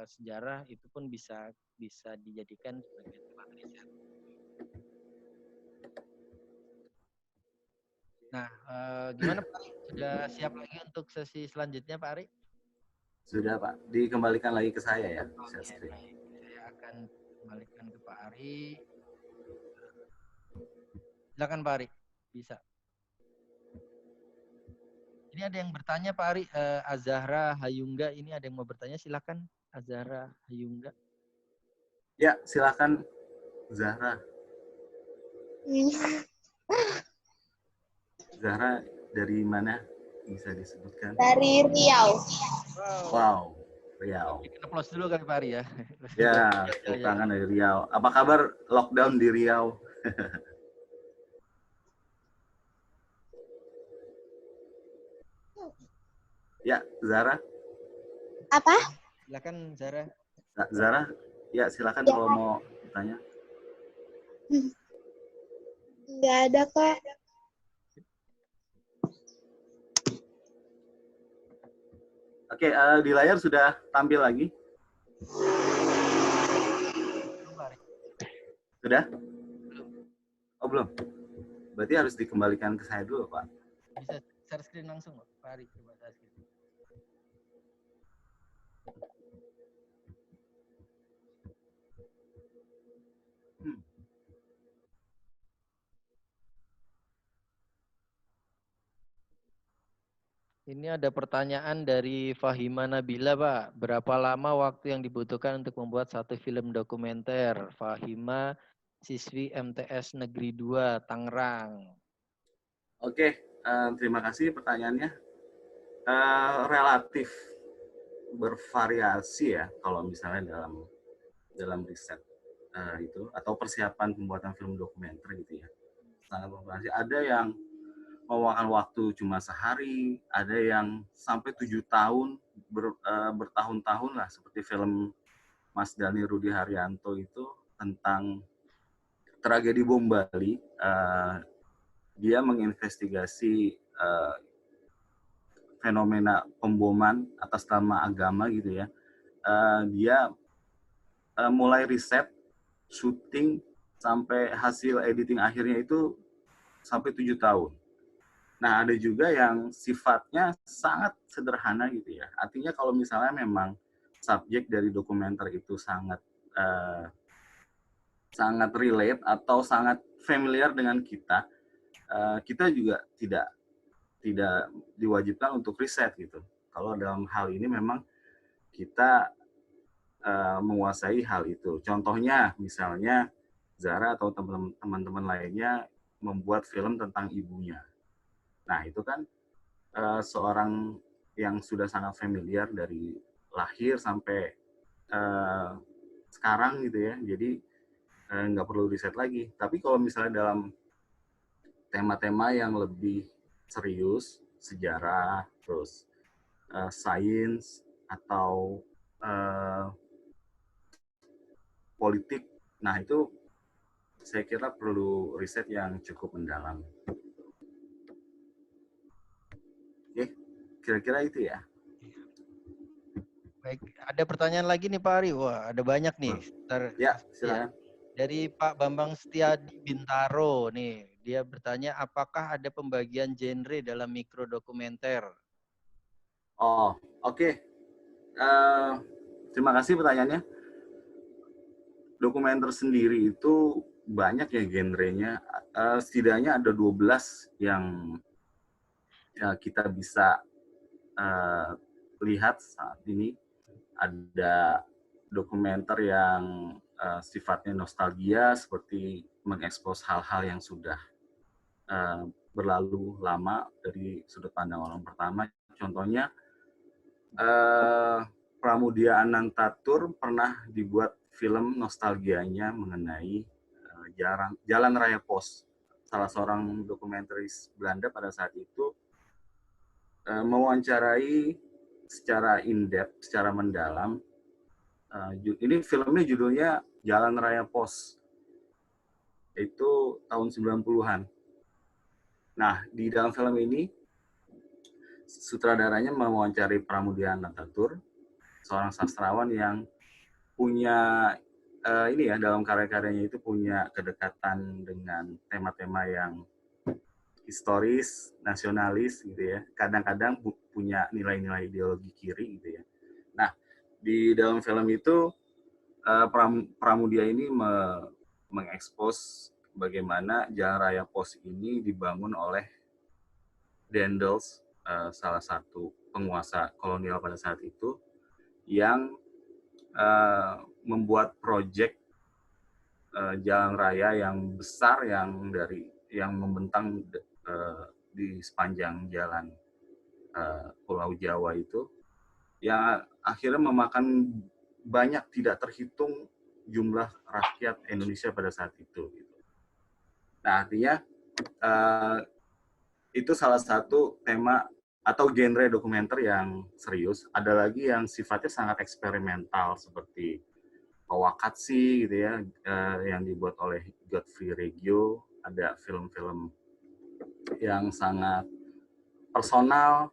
sejarah itu pun bisa dijadikan sebagai tempat riset. Nah, gimana Pak Ari? Sudah siap lagi untuk sesi selanjutnya Pak Ari? Sudah Pak, dikembalikan lagi ke saya ya. Oke, baik. Saya akan kembalikan ke Pak Ari. Silakan Pak Ari, bisa. Ini ada yang bertanya Pak Ari, Azahra Hayungga, ini ada yang mau bertanya, silakan Azahra Hayungga. Ya, silakan Zahra. Zahra dari mana bisa disebutkan? Dari Riau. Wow, Riau. Kita close dulu kali Pak Ari ya. Ya, tangan dari Riau. Apa kabar lockdown di Riau? Ya, Zahra. Apa? Silakan Zahra. Zahra, ya silakan kalau mau tanya. Nggak ada, Kak. Oke, di layar sudah tampil lagi. Sudah? Oh, belum. Berarti harus dikembalikan ke saya dulu, Pak. Bisa share screen langsung, Pak Ari. Coba share screen. Ini ada pertanyaan dari Fahima Nabila, Pak. Berapa lama waktu yang dibutuhkan untuk membuat satu film dokumenter? Fahima, siswi MTS Negeri 2, Tangerang. Oke, terima kasih pertanyaannya. Relatif bervariasi ya, kalau misalnya dalam riset itu atau persiapan pembuatan film dokumenter gitu ya. Sangat bervariasi. Ada yang memakan waktu cuma sehari, ada yang sampai 7 tahun, bertahun-tahun lah, seperti film Mas Dhani Rudi Haryanto itu tentang tragedi bom Bali. Dia menginvestigasi fenomena pemboman atas nama agama gitu ya. Dia mulai riset, syuting, sampai hasil editing akhirnya itu sampai 7 tahun. Nah, ada juga yang sifatnya sangat sederhana gitu ya. Artinya kalau misalnya memang subjek dari dokumenter itu sangat relate atau sangat familiar dengan kita, kita juga tidak diwajibkan untuk riset gitu. Kalau dalam hal ini memang kita menguasai hal itu. Contohnya misalnya Zahra atau teman-teman lainnya membuat film tentang ibunya. Nah, itu kan seorang yang sudah sangat familiar dari lahir sampai sekarang gitu ya. Jadi nggak perlu riset lagi. Tapi kalau misalnya dalam tema-tema yang lebih serius, sejarah, terus sains atau politik, nah itu saya kira perlu riset yang cukup mendalam. Oke, kira-kira itu ya. Baik, ada pertanyaan lagi nih Pak Ari. Wah, ada banyak nih. Ya, silakan. Dari Pak Bambang Setiadi Bintaro nih, dia bertanya apakah ada pembagian genre dalam mikrodokumenter? Oh, oke. Terima kasih pertanyaannya. Dokumenter sendiri itu banyak ya genrenya. Setidaknya ada 12 yang kita bisa lihat saat ini. Ada dokumenter yang sifatnya nostalgia, seperti mengekspos hal-hal yang sudah berlalu lama dari sudut pandang orang pertama. Contohnya, Pramudia Anantatur pernah dibuat film nostalgianya mengenai Jalan Raya Pos. Salah seorang dokumentaris Belanda pada saat itu mewawancarai secara in-depth, secara mendalam. Ini filmnya judulnya Jalan Raya Pos. Itu tahun 90-an. Nah, di dalam film ini, sutradaranya mewawancari Pramudia Anantatur, seorang sastrawan yang punya ini ya, dalam karya-karyanya itu punya kedekatan dengan tema-tema yang historis, nasionalis gitu ya. Kadang-kadang punya nilai-nilai ideologi kiri gitu ya. Nah, di dalam film itu Pramudia ini mengekspos bagaimana Jalan Raya Pos ini dibangun oleh Daendels, salah satu penguasa kolonial pada saat itu, yang membuat proyek jalan raya yang besar yang membentang di sepanjang jalan Pulau Jawa itu, yang akhirnya memakan banyak tidak terhitung jumlah rakyat Indonesia pada saat itu. Nah, artinya itu salah satu tema atau genre dokumenter yang serius. Ada lagi yang sifatnya sangat eksperimental seperti Powakatsi gitu ya, yang dibuat oleh Godfrey Reggio. Ada film-film yang sangat personal,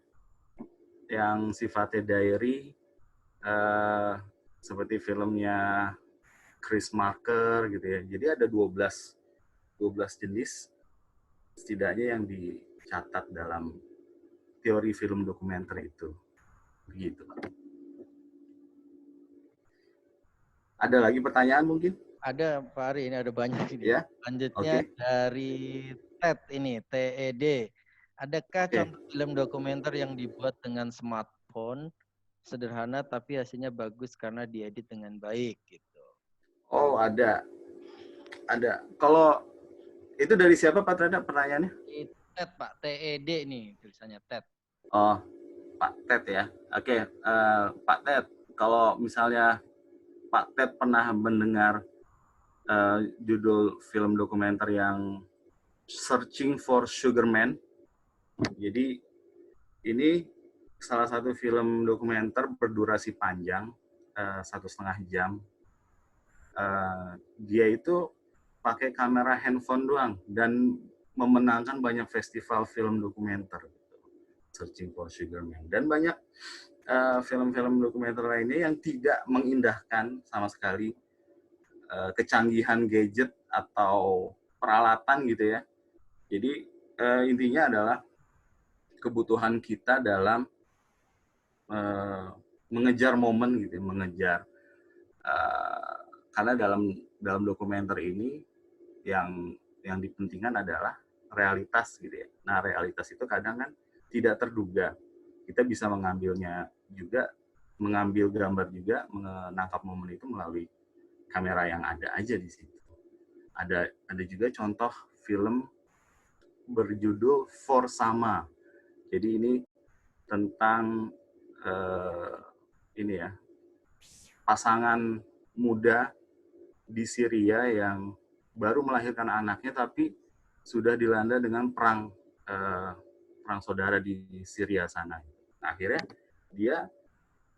yang sifatnya diary, seperti filmnya Chris Marker gitu ya. Jadi ada 12 jenis setidaknya yang dicatat dalam teori film dokumenter itu. Begitu, Pak. Ada lagi pertanyaan mungkin? Ada Pak Ari, ini ada banyak ini. Ya? Selanjutnya Oke. dari TED ini, TED. Adakah contoh film dokumenter yang dibuat dengan smartphone sederhana tapi hasilnya bagus karena diedit dengan baik gitu? Oh, ada. Kalau itu dari siapa Pak Trada pertanyaannya? TED Pak, TED nih tulisannya TED. Oh, Pak Ted ya. Oke, Pak Ted, kalau misalnya Pak Ted pernah mendengar judul film dokumenter yang Searching for Sugar Man. Jadi ini salah satu film dokumenter berdurasi panjang, 1,5 jam. Dia itu pakai kamera handphone doang dan memenangkan banyak festival film dokumenter. Searching for Sugar Man. Dan banyak film-film dokumenter lainnya yang tidak mengindahkan sama sekali kecanggihan gadget atau peralatan gitu ya. Jadi intinya adalah kebutuhan kita dalam mengejar momen gitu, mengejar karena dalam dokumenter ini yang dipentingkan adalah realitas gitu ya. Nah, realitas itu kadang kan tidak terduga. Kita bisa mengambilnya juga, mengambil gambar juga, menangkap momen itu melalui kamera yang ada aja di situ. Ada juga contoh film berjudul For Sama. Jadi ini tentang ini ya, pasangan muda di Syria yang baru melahirkan anaknya tapi sudah dilanda dengan perang saudara di Syria sana. Nah, akhirnya dia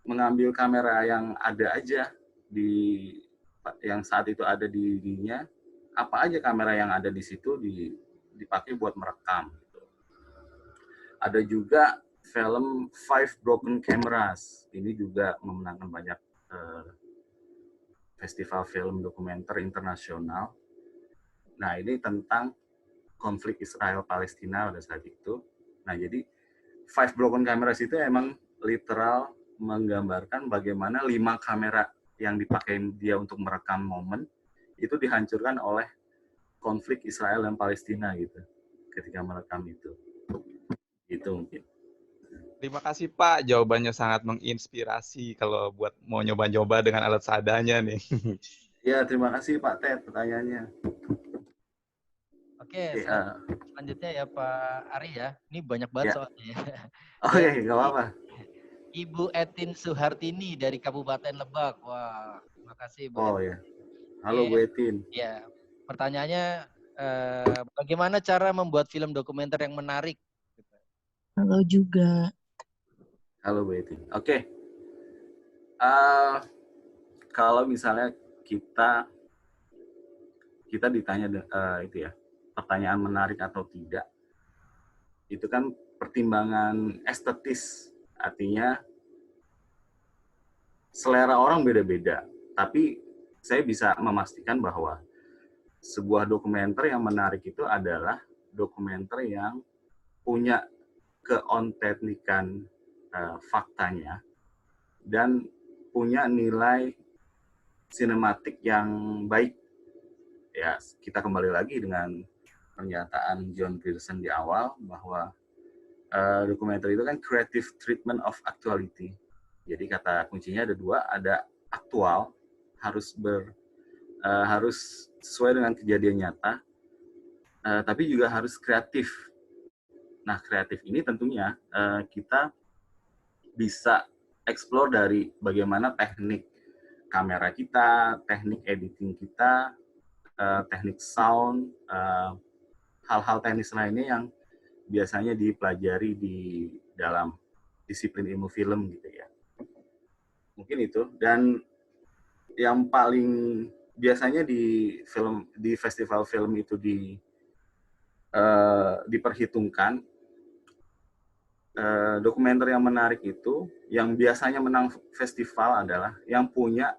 mengambil kamera yang ada aja yang saat itu ada di dirinya, apa aja kamera yang ada di situ dipakai buat merekam. Gitu. Ada juga film Five Broken Cameras. Ini juga memenangkan banyak festival film dokumenter internasional. Nah, ini tentang konflik Israel-Palestina pada saat itu. Nah, jadi Five Broken Cameras itu emang literal menggambarkan bagaimana 5 kamera yang dipakai dia untuk merekam momen itu dihancurkan oleh konflik Israel dan Palestina gitu ketika merekam itu. Itu mungkin. Terima kasih Pak, jawabannya sangat menginspirasi kalau buat mau nyoba-nyoba dengan alat seadanya nih. Ya, terima kasih Pak Ted pertanyaannya. Oke, Oke, selanjutnya ya Pak Ari ya. Ini banyak banget ya. soalnya ya. Oke, nggak apa-apa. Ibu Etin Suhartini dari Kabupaten Lebak. Wah, terima kasih Bu. Oh ya. Halo Bu Etin. Ya, pertanyaannya bagaimana cara membuat film dokumenter yang menarik? Halo juga. Halo Bu Etin. Oke. Kalau misalnya kita ditanya itu ya, pertanyaan menarik atau tidak, itu kan pertimbangan estetis. Artinya selera orang beda-beda. Tapi saya bisa memastikan bahwa sebuah dokumenter yang menarik itu adalah dokumenter yang punya keonteknikan faktanya dan punya nilai sinematik yang baik. Ya, kita kembali lagi dengan pernyataan John Pearson di awal bahwa dokumenter itu kan creative treatment of actuality. Jadi kata kuncinya ada 2, ada aktual, harus sesuai dengan kejadian nyata, tapi juga harus kreatif. Nah, kreatif ini tentunya kita bisa explore dari bagaimana teknik kamera kita, teknik editing kita, teknik sound, hal-hal teknis lainnya yang biasanya dipelajari di dalam disiplin ilmu film gitu ya. Mungkin itu. Dan yang paling biasanya di festival film itu diperhitungkan, dokumenter yang menarik itu yang biasanya menang festival adalah yang punya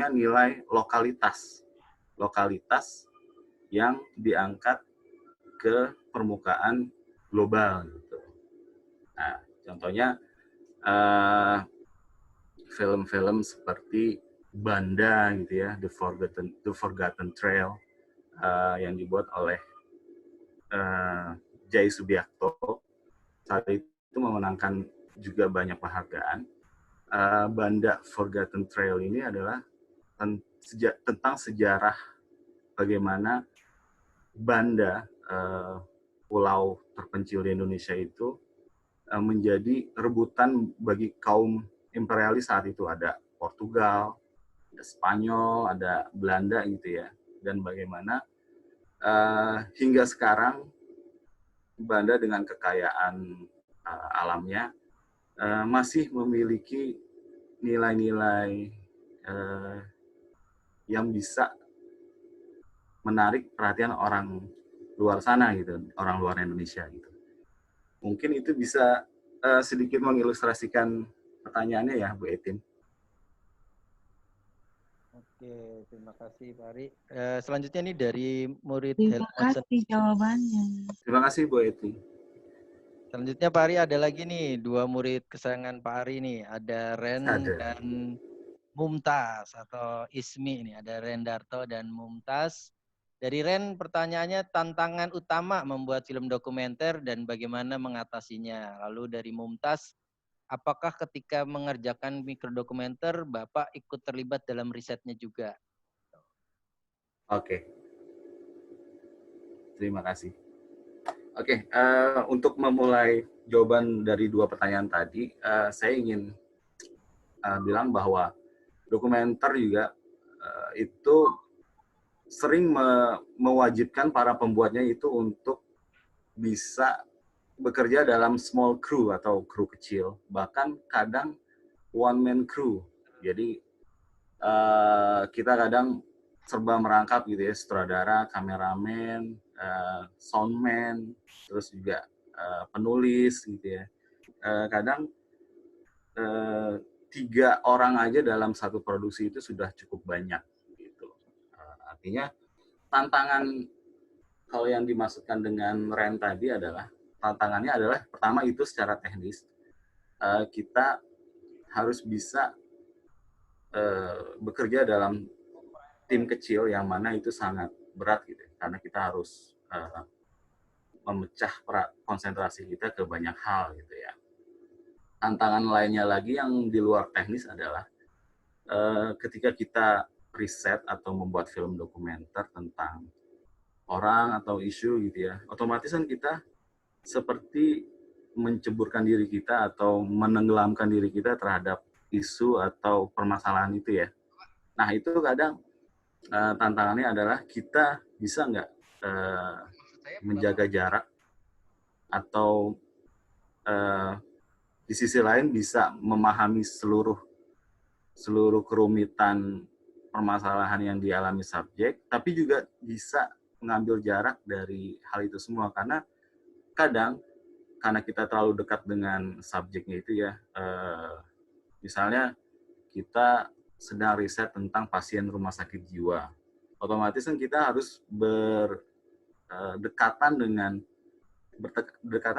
nilai lokalitas yang diangkat ke permukaan global gitu. Nah, contohnya film-film seperti Banda gitu ya, The Forgotten Trail yang dibuat oleh Jai Subiakto, saat itu memenangkan juga banyak penghargaan. Banda Forgotten Trail ini adalah tentang sejarah bagaimana Banda, pulau terpencil di Indonesia itu menjadi rebutan bagi kaum imperialis saat itu. Ada Portugal, ada Spanyol, ada Belanda gitu ya. Dan bagaimana hingga sekarang Banda dengan kekayaan alamnya masih memiliki nilai-nilai yang bisa menarik perhatian orang luar sana gitu, orang luar Indonesia gitu. Mungkin itu bisa sedikit mengilustrasikan pertanyaannya ya, Bu Etin. Oke, terima kasih Pak Ari. Selanjutnya ini dari murid Terima Helmut. kasih jawabannya. Terima kasih Bu Etin. Selanjutnya Pak Ari ada lagi nih 2 murid kesayangan Pak Ari nih, ada Ren dan Mumtaz atau Ismi ini, ada Rendarto dan Mumtaz. Dari Ren pertanyaannya tantangan utama membuat film dokumenter dan bagaimana mengatasinya. Lalu dari Mumtaz, apakah ketika mengerjakan mikrodokumenter Bapak ikut terlibat dalam risetnya juga? Oke. Terima kasih. Oke, untuk memulai jawaban dari 2 pertanyaan tadi, saya ingin bilang bahwa dokumenter juga itu sering mewajibkan para pembuatnya itu untuk bisa bekerja dalam small crew atau kru kecil, bahkan kadang one man crew. Jadi kita kadang serba merangkap gitu ya, sutradara, kameramen, soundman, terus juga penulis gitu ya. Kadang 3 orang aja dalam satu produksi itu sudah cukup banyak gitu. Artinya tantangan kalau yang dimaksudkan dengan Ren tadi adalah tantangannya adalah pertama itu secara teknis kita harus bisa bekerja dalam tim kecil yang mana itu sangat berat gitu karena kita harus memecah konsentrasi kita ke banyak hal gitu ya. Tantangan lainnya lagi yang di luar teknis adalah ketika kita riset atau membuat film dokumenter tentang orang atau isu gitu ya, otomatis kan kita seperti menceburkan diri kita atau menenggelamkan diri kita terhadap isu atau permasalahan itu ya. Nah itu kadang tantangannya adalah kita bisa nggak menjaga jarak atau di sisi lain bisa memahami seluruh kerumitan permasalahan yang dialami subjek, tapi juga bisa mengambil jarak dari hal itu semua karena kadang karena kita terlalu dekat dengan subjeknya itu ya, misalnya kita sedang riset tentang pasien rumah sakit jiwa, otomatis kan kita harus berdekatan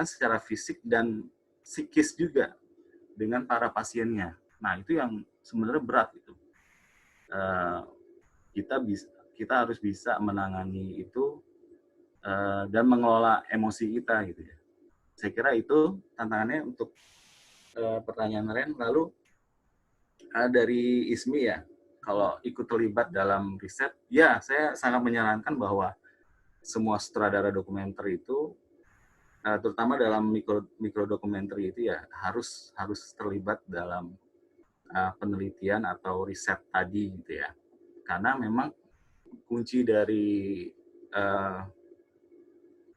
secara fisik dan psikis juga dengan para pasiennya. Nah itu yang sebenarnya berat itu. Kita harus bisa menangani itu dan mengelola emosi kita gitu ya. Saya kira itu tantangannya untuk pertanyaan Ren. Lalu dari Ismi ya, kalau ikut terlibat dalam riset, ya saya sangat menyarankan bahwa semua sutradara dokumenter itu, terutama dalam mikro dokumenter itu ya harus terlibat dalam penelitian atau riset tadi gitu ya. Karena memang kunci dari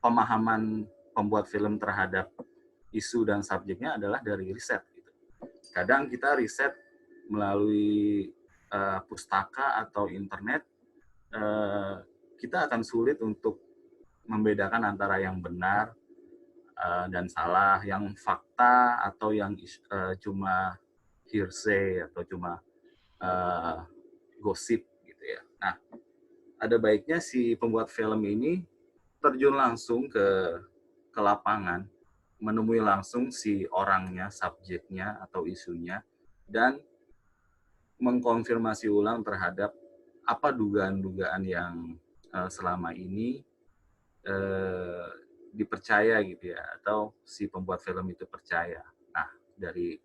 pemahaman pembuat film terhadap isu dan subjeknya adalah dari riset. Gitu. Kadang kita riset melalui pustaka atau internet, kita akan sulit untuk membedakan antara yang benar dan salah, yang fakta atau yang cuma hearsay atau cuma gosip gitu ya. Nah, ada baiknya si pembuat film ini terjun langsung ke lapangan, menemui langsung si orangnya, subjeknya atau isunya, dan mengkonfirmasi ulang terhadap apa dugaan-dugaan yang selama ini dipercaya gitu ya, atau si pembuat film itu percaya. Nah, dari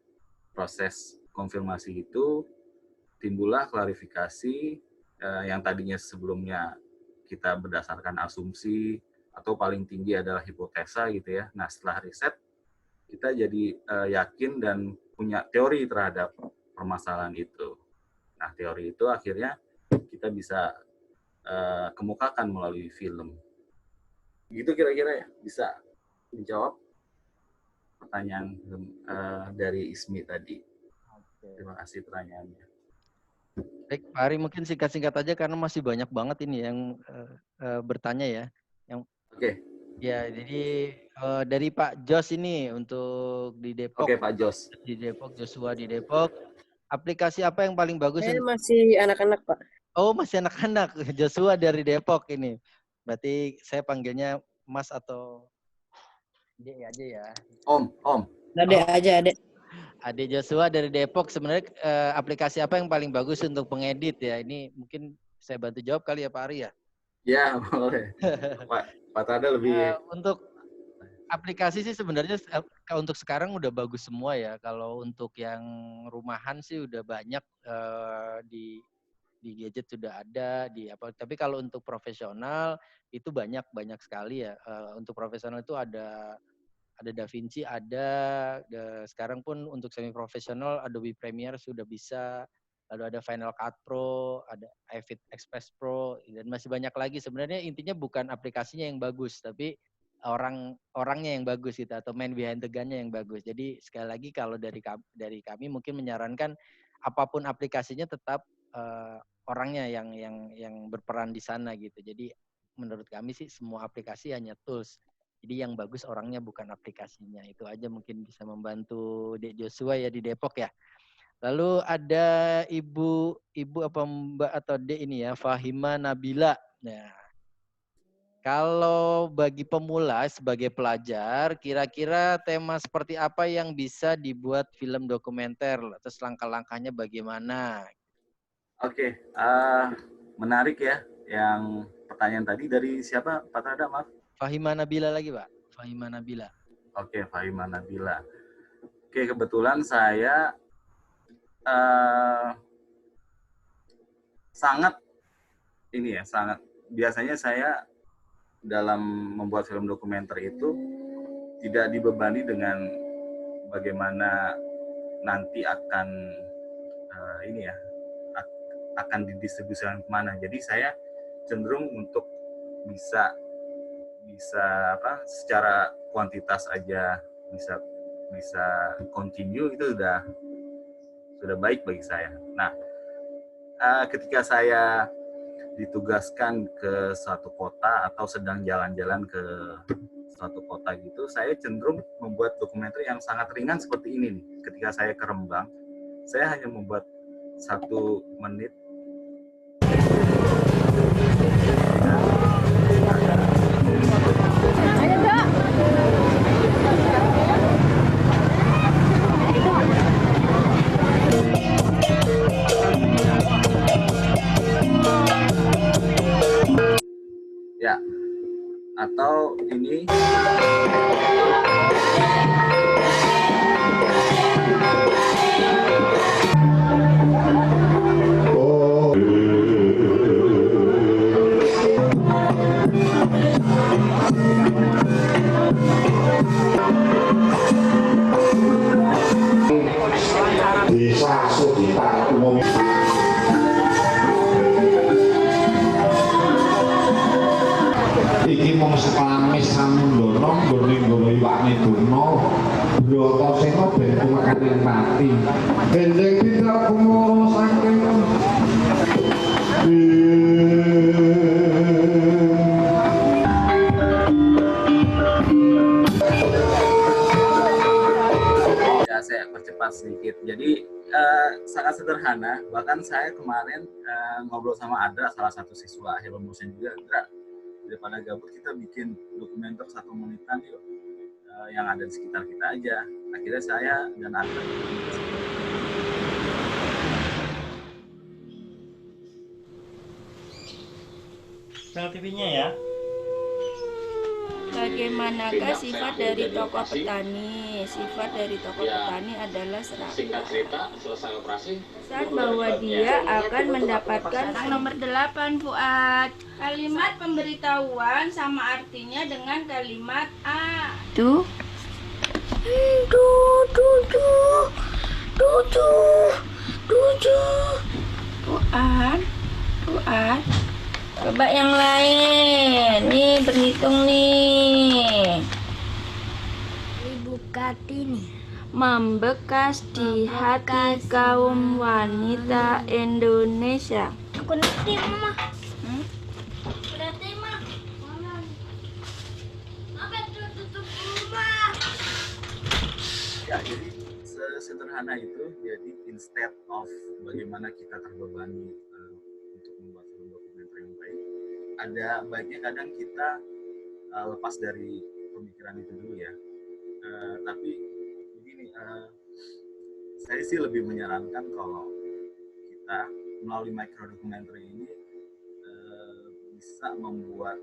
proses konfirmasi itu timbullah klarifikasi yang tadinya sebelumnya kita berdasarkan asumsi atau paling tinggi adalah hipotesa gitu ya. Nah, setelah riset kita jadi yakin dan punya teori terhadap permasalahan itu. Nah, teori itu akhirnya kita bisa kemukakan melalui film. Gitu kira-kira ya, bisa menjawab pertanyaan dari Ismi tadi. Terima kasih pertanyaannya. Baik, Pak Ari mungkin singkat-singkat aja karena masih banyak banget ini yang bertanya ya. Oke. Ya, jadi dari Pak Jos ini untuk di Depok. Oke, Pak Jos. Di Depok, Joshua di Depok. Aplikasi apa yang paling bagus? Saya masih anak-anak, Pak. Oh, masih anak-anak. Joshua dari Depok ini. Berarti saya panggilnya Mas atau Dek aja ya. Om. Adek aja, Adek. Adik Joshua dari Depok, sebenarnya aplikasi apa yang paling bagus untuk pengedit ya? Ini mungkin saya bantu jawab kali ya Pak Ari ya? Ya, boleh. Pak Tada lebih... Untuk aplikasi sih sebenarnya untuk sekarang udah bagus semua ya. Kalau untuk yang rumahan sih udah banyak di gadget sudah ada, di apa. Tapi kalau untuk profesional itu banyak sekali ya. Untuk profesional itu ada DaVinci, sekarang pun untuk semi profesional Adobe Premiere sudah bisa, lalu ada Final Cut Pro, ada iFit Express Pro, dan masih banyak lagi. Sebenarnya intinya bukan aplikasinya yang bagus, tapi orangnya yang bagus gitu, atau main behind the gun-nya yang bagus. Jadi sekali lagi kalau dari kami mungkin menyarankan apapun aplikasinya tetap orangnya yang berperan di sana gitu. Jadi menurut kami sih semua aplikasi hanya tools. Jadi yang bagus orangnya bukan aplikasinya. Itu aja mungkin bisa membantu Dek Joshua ya di Depok ya. Lalu ada ibu apa Mbak atau Dek ini ya, Fahima Nabila. Nah, kalau bagi pemula sebagai pelajar, kira-kira tema seperti apa yang bisa dibuat film dokumenter? Terus langkah-langkahnya bagaimana? Oke, menarik ya yang pertanyaan tadi dari siapa Pak Trada, maaf? Fahima Nabila lagi Pak, Fahima Nabila. Oke, Fahima Nabila. Oke, kebetulan saya sangat biasanya saya dalam membuat film dokumenter itu tidak dibebani dengan bagaimana nanti akan akan didistribusikan kemana. Jadi saya cenderung untuk bisa secara kuantitas aja bisa continue, itu sudah baik bagi saya. Nah, ketika saya ditugaskan ke suatu kota atau sedang jalan-jalan ke suatu kota gitu, saya cenderung membuat dokumenter yang sangat ringan seperti ini nih. Ketika saya ke Rembang, saya hanya membuat 1 menit. Ya, atau ini desa Suditan umum. Iki mung sekelamis Samundono nggone nggawa iwakne Durna Bratasena ben kumekaning pati. Gendeng pinter kumara saking saya percepat sedikit. Jadi sangat sederhana. Bahkan saya kemarin ngobrol sama Adra, salah satu siswa Hello Motion juga. Adra, daripada gabut kita bikin dokumenter 1 menitan yuk, yang ada di sekitar kita aja. Akhirnya saya dan Adra Sel TV-nya ya. Bagaimanakah sifat dari tokoh petani? Sifat dari tokoh petani adalah Singkat cerita, selesai operasi. saat bahwa dia akan mendapatkan nomor 8 Fuad. Kalimat pemberitahuan sama artinya dengan kalimat A. Tuh. Fuad. Coba yang lain. Nih berhitung nih. Ibu Kartini Membekas di hati kaum wanita Indonesia. aku nanti mama berarti mah tutup rumah. ya, jadi sesederhana itu. Jadi instead of bagaimana kita terbebani untuk membuat film dokumenter yang baik, ada baiknya kadang kita lepas dari pemikiran itu dulu ya. Tapi begini, saya sih lebih menyarankan kalau kita melalui microdokumenter ini bisa membuat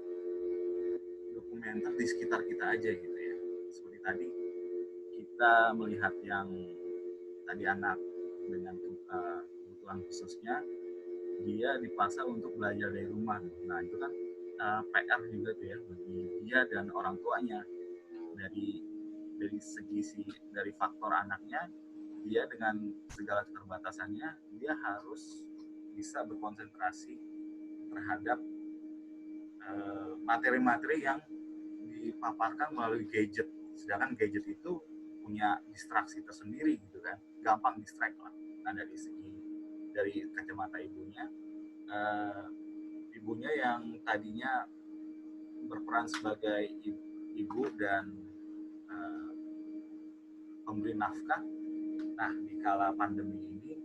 dokumenter di sekitar kita aja gitu ya. Seperti tadi kita melihat yang tadi anak dengan kebutuhan khususnya, dia dipaksa untuk belajar dari rumah. Nah itu kan PR juga tuh ya bagi dia dan orang tuanya. Dari dari faktor anaknya, dia dengan segala keterbatasannya dia harus bisa berkonsentrasi terhadap materi-materi yang dipaparkan melalui gadget. Sedangkan gadget itu punya distraksi tersendiri gitu kan, gampang distract lah. Nah dari kacamata ibunya, ibunya yang tadinya berperan sebagai ibu dan pemberi nafkah, nah di kala pandemi ini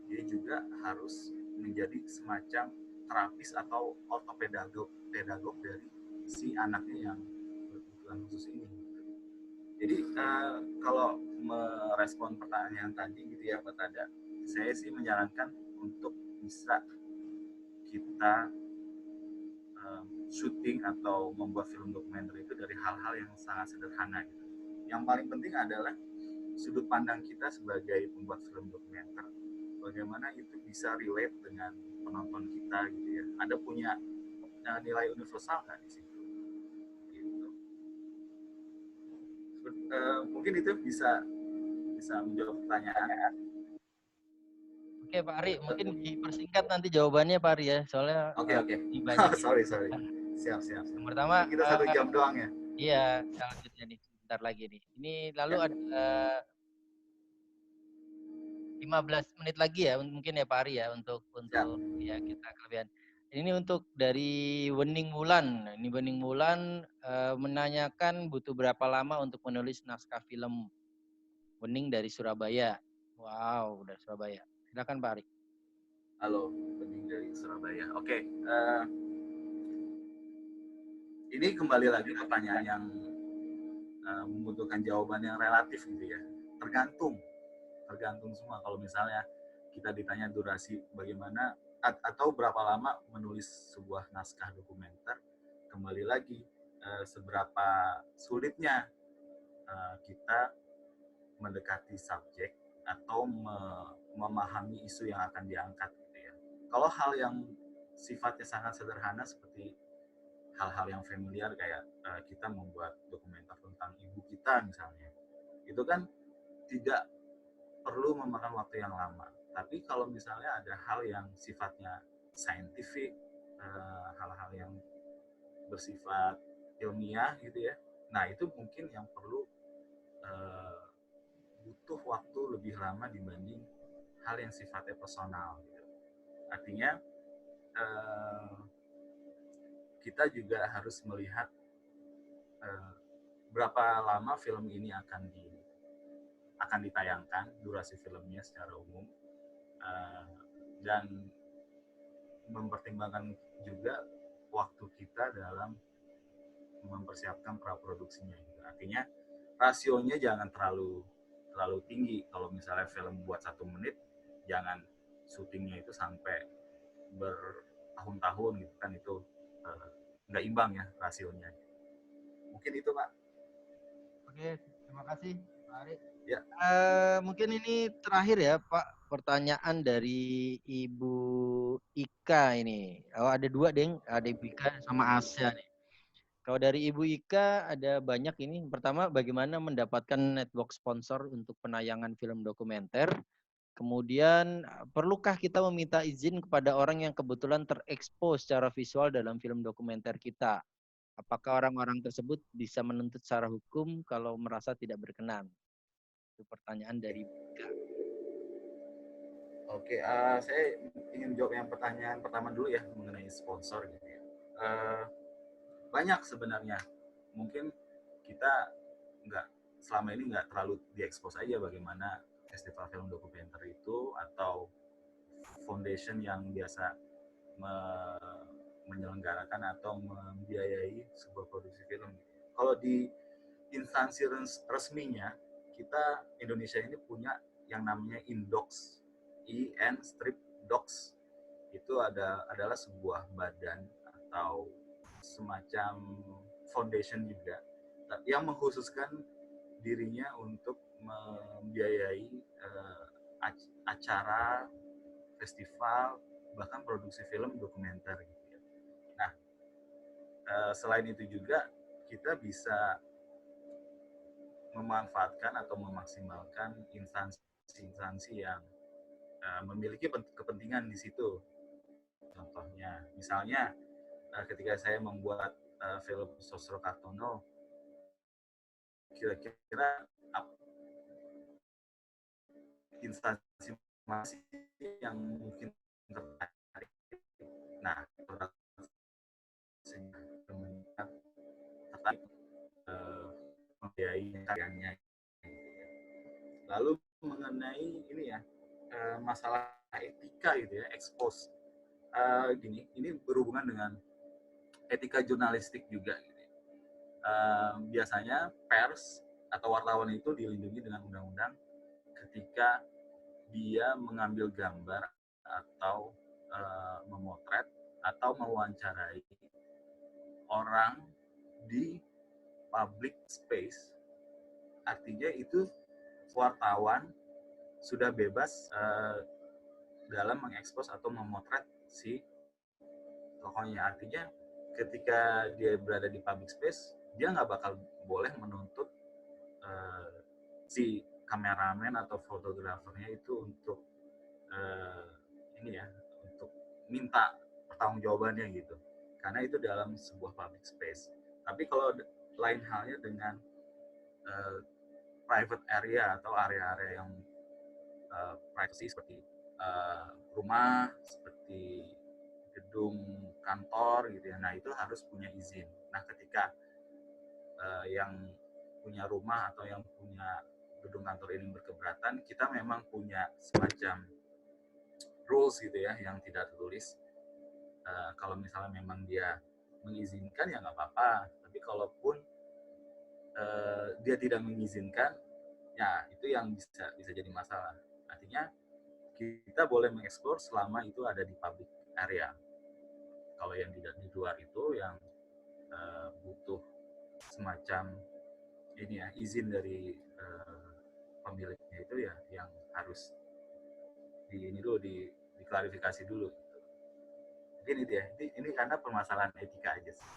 dia juga harus menjadi semacam terapis atau ortopedagog dari si anaknya yang berkebutuhan khusus ini. Jadi kalau merespon pertanyaan tadi gitu ya Pak Tada, saya sih menyarankan untuk bisa kita syuting atau membuat film dokumenter itu dari hal-hal yang sangat sederhana gitu. Yang paling penting adalah sudut pandang kita sebagai pembuat film dokumenter, bagaimana itu bisa relate dengan penonton kita gitu ya. Ada punya nilai universal nggak di situ? Gitu. Mungkin itu bisa menjawab pertanyaan. Oke Pak Ari, mungkin dipersingkat nanti jawabannya Pak Ari ya, soalnya Oke. sorry. Siap. Yang pertama kita 1 jam doang ya. Iya, selanjutnya nih sebentar lagi nih. Ini lalu ada 15 menit lagi ya mungkin ya Pak Ari ya untuk ya kita kelebihan. Ini untuk dari Wening Wulan. Ini Wening Wulan menanyakan butuh berapa lama untuk menulis naskah film. Wening dari Surabaya. Wow, dari Surabaya. Silakan Pak Ari. Halo, Wening dari Surabaya. Oke. Ini kembali lagi pertanyaan yang membutuhkan jawaban yang relatif gitu ya. Tergantung semua. Kalau misalnya kita ditanya durasi bagaimana atau berapa lama menulis sebuah naskah dokumenter, kembali lagi seberapa sulitnya kita mendekati subjek atau memahami isu yang akan diangkat gitu ya. Kalau hal yang sifatnya sangat sederhana seperti hal-hal yang familiar kayak kita membuat dokumenter tentang ibu kita misalnya, itu kan tidak perlu memakan waktu yang lama. Tapi kalau misalnya ada hal yang sifatnya saintifik, hal-hal yang bersifat ilmiah gitu ya, nah itu mungkin yang perlu butuh waktu lebih lama dibanding hal yang sifatnya personal gitu. Artinya kita juga harus melihat berapa lama film ini akan ditayangkan, durasi filmnya secara umum, dan mempertimbangkan juga waktu kita dalam mempersiapkan praproduksinya. Artinya rasionya jangan terlalu tinggi. Kalau misalnya film buat 1 menit, jangan syutingnya itu sampai bertahun-tahun gitu kan, itu nggak imbang ya rasionya. Mungkin itu Pak. Oke, terima kasih Pak Ari. Ya. Mungkin ini terakhir ya Pak, pertanyaan dari Ibu Ika ini. Oh, ada 2 Deng, ada Ibu Ika sama Asya nih. Kalau dari Ibu Ika ada banyak ini. Pertama, bagaimana mendapatkan network sponsor untuk penayangan film dokumenter? Kemudian, perlukah kita meminta izin kepada orang yang kebetulan terekspos secara visual dalam film dokumenter kita? Apakah orang-orang tersebut bisa menuntut secara hukum kalau merasa tidak berkenan? Itu pertanyaan dari Bika. Oke, saya ingin jawab yang pertanyaan pertama dulu ya, mengenai sponsor gitu ya. Banyak sebenarnya. Mungkin kita selama ini nggak terlalu diekspos aja bagaimana festival film dokumenter itu atau foundation yang biasa menyelenggarakan atau membiayai sebuah produksi film. Kalau di instansi resminya, kita Indonesia ini punya yang namanya INDOX, IN-Docs. Itu adalah sebuah badan atau semacam foundation juga yang mengkhususkan dirinya untuk membiayai acara festival bahkan produksi film dokumenter gitu ya. Nah, selain itu juga kita bisa memanfaatkan atau memaksimalkan instansi-instansi yang memiliki kepentingan di situ. Contohnya, misalnya ketika saya membuat film Sosro Kartono, kira-kira instansi masih yang mungkin tertarik. Nah, tertarik membiayai karyanya. Lalu mengenai ini ya, masalah etika gitu ya, expose. Gini, ini berhubungan dengan etika jurnalistik juga. Gitu. Biasanya pers atau wartawan itu dilindungi dengan undang-undang ketika dia mengambil gambar atau memotret atau mewawancarai orang di public space. Artinya itu wartawan sudah bebas dalam mengekspos atau memotret si tokohnya. Artinya ketika dia berada di public space, dia nggak bakal boleh menuntut si kameramen atau fotografernya itu untuk ini ya, untuk minta pertanggungjawabannya gitu. Karena itu dalam sebuah public space. Tapi kalau lain halnya dengan private area atau area-area yang privacy seperti rumah, seperti gedung kantor gitu ya. Nah, itu harus punya izin. Nah, ketika yang punya rumah atau yang punya gedung kantor ini berkeberatan, kita memang punya semacam rules gitu ya yang tidak tertulis. Kalau misalnya memang dia mengizinkan ya nggak apa-apa. Tapi kalaupun dia tidak mengizinkan, ya itu yang bisa jadi masalah. Artinya kita boleh mengeksplor selama itu ada di public area. Kalau yang tidak di luar itu yang butuh semacam ini ya, izin dari pemiliknya itu ya yang harus diklarifikasi dulu. Mungkin itu ya. Ini karena permasalahan etika aja sih.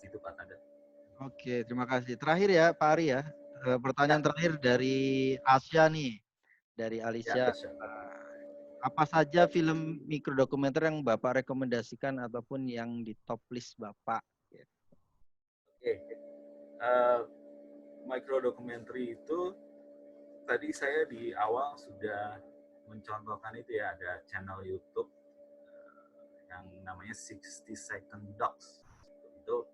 Itu Pak Tada. Oke, terima kasih. Terakhir ya Pak Ari ya. Pertanyaan terakhir dari Asya nih. Dari Alicia. Apa saja film mikrodokumenter yang Bapak rekomendasikan ataupun yang di top list Bapak? Oke. Mikrodokumentari itu tadi saya di awal sudah mencontohkan itu ya, ada channel YouTube yang namanya 60 Second Docs. Itu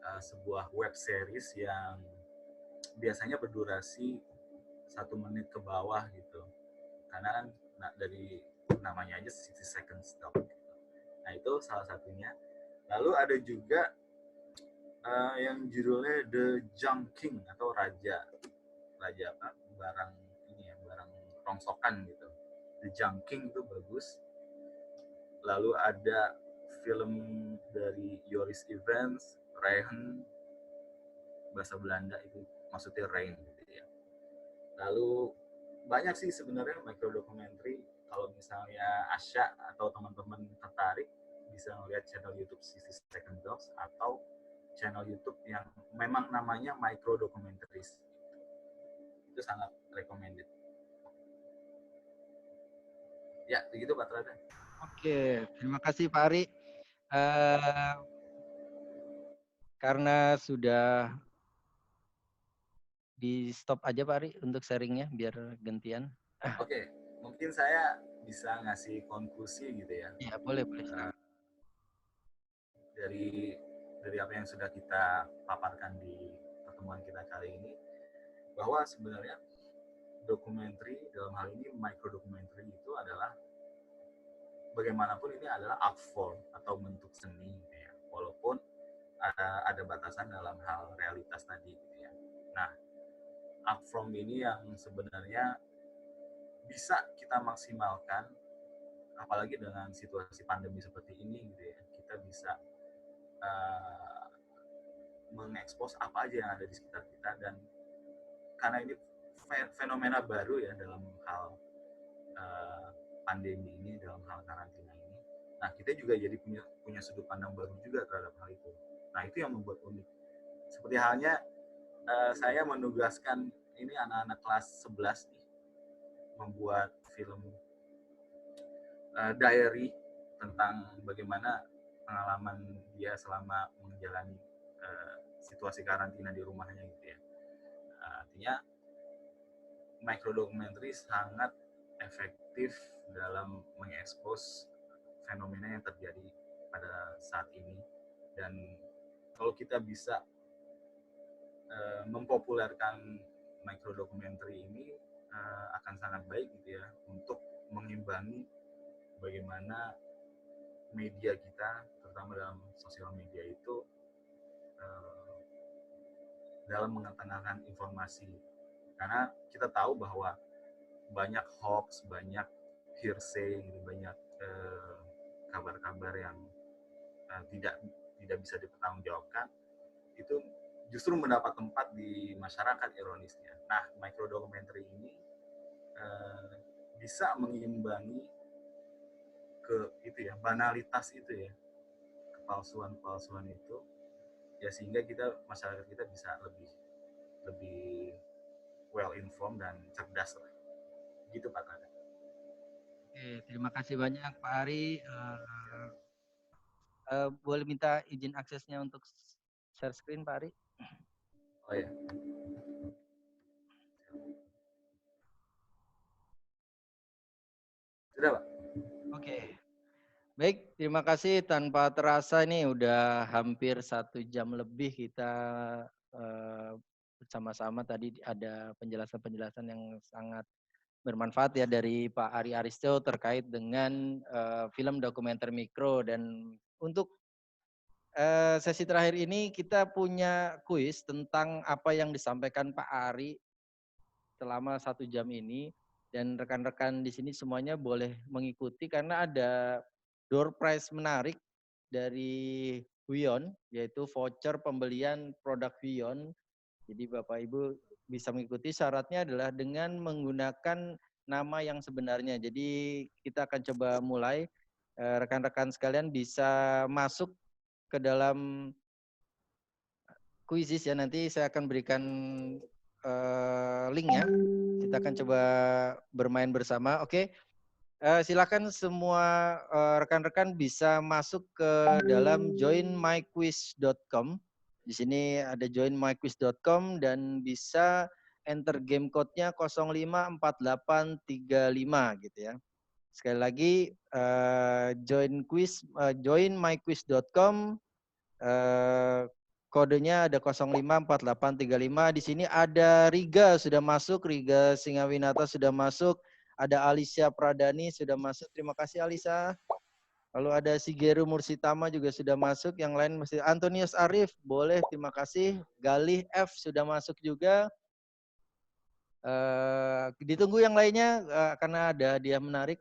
sebuah web series yang biasanya berdurasi 1 menit ke bawah gitu. Karena kan dari namanya aja 60 Seconds Doc. Nah, itu salah satunya. Lalu ada juga yang judulnya The Junk King atau Raja apa? Barang ini ya, barang rongsokan gitu. The Junk King itu bagus. Lalu ada film dari Joris Evans, Rehen, bahasa Belanda itu maksudnya Rain gitu ya. Lalu banyak sih sebenarnya mikrodokumentari. Kalau misalnya Asya atau teman-teman tertarik bisa melihat channel YouTube 60 Second Docs atau channel YouTube yang memang namanya Microdocumentaries. Itu sangat recommended. Ya, begitu Pak Trada. Oke, terima kasih Pak Ari. Karena sudah di stop aja Pak Ari untuk sharingnya biar gantian. Oke, mungkin saya bisa ngasih konklusi gitu ya. Ya, boleh. Dari apa yang sudah kita paparkan di pertemuan kita kali ini, bahwa sebenarnya dokumenter dalam hal ini microdocumentary itu adalah bagaimanapun ini adalah art form atau bentuk seni gitu ya. Walaupun ada batasan dalam hal realitas tadi gitu ya. Nah, art form ini yang sebenarnya bisa kita maksimalkan apalagi dengan situasi pandemi seperti ini gitu ya. Kita bisa mengekspos apa aja yang ada di sekitar kita, dan karena ini fenomena baru ya dalam hal pandemi ini, dalam hal karantina ini. Nah, kita juga jadi punya sudut pandang baru juga terhadap hal itu. Nah, itu yang membuat unik. Seperti halnya saya menugaskan ini anak-anak kelas 11 nih, membuat film diary tentang bagaimana pengalaman dia selama menjalani situasi karantina di rumahnya gitu ya. Artinya microdocumentary sangat efektif dalam mengekspos fenomena yang terjadi pada saat ini, dan kalau kita bisa mempopulerkan microdocumentary ini akan sangat baik gitu ya, untuk mengimbangi bagaimana media kita, terutama dalam sosial media itu dalam mengetengahkan informasi. Karena kita tahu bahwa banyak hoax, banyak hearsay, gitu, banyak kabar-kabar yang tidak bisa dipertanggungjawabkan, itu justru mendapat tempat di masyarakat, ironisnya. Nah, microdocumentary ini bisa mengimbangi itu ya, banalitas itu ya, kepalsuan itu ya, sehingga masyarakat kita bisa lebih well informed dan cerdas lah. Gitu Pak Tanda. Oke, terima kasih banyak Pak Ari. Boleh minta izin aksesnya untuk share screen Pak Ari? Oh ya. Sudah Pak. Oke. Baik, terima kasih. Tanpa terasa ini udah hampir 1 jam lebih kita bersama-sama. Tadi ada penjelasan-penjelasan yang sangat bermanfaat ya dari Pak Ari Aristo terkait dengan film dokumenter mikro. Dan untuk sesi terakhir ini kita punya kuis tentang apa yang disampaikan Pak Ari selama 1 jam ini. Dan rekan-rekan di sini semuanya boleh mengikuti karena ada door prize menarik dari Huion, yaitu voucher pembelian produk Huion. Jadi Bapak Ibu bisa mengikuti, syaratnya adalah dengan menggunakan nama yang sebenarnya. Jadi kita akan coba mulai, rekan-rekan sekalian bisa masuk ke dalam kuisis ya, nanti saya akan berikan linknya. Kita akan coba bermain bersama. Oke, silakan semua rekan-rekan bisa masuk ke dalam joinmyquiz.com. Di sini ada joinmyquiz.com dan bisa enter game code-nya 054835 gitu ya. Sekali lagi joinmyquiz.com, kodenya ada 054835. Di sini ada Riga sudah masuk, Riga Singawinata sudah masuk, ada Alicia Pradani sudah masuk. Terima kasih Alisa. Lalu ada Shigeru Mursitama juga sudah masuk. Yang lain masih Antonius Arif, boleh, terima kasih. Galih F sudah masuk juga. Ditunggu yang lainnya karena ada hadiah menarik.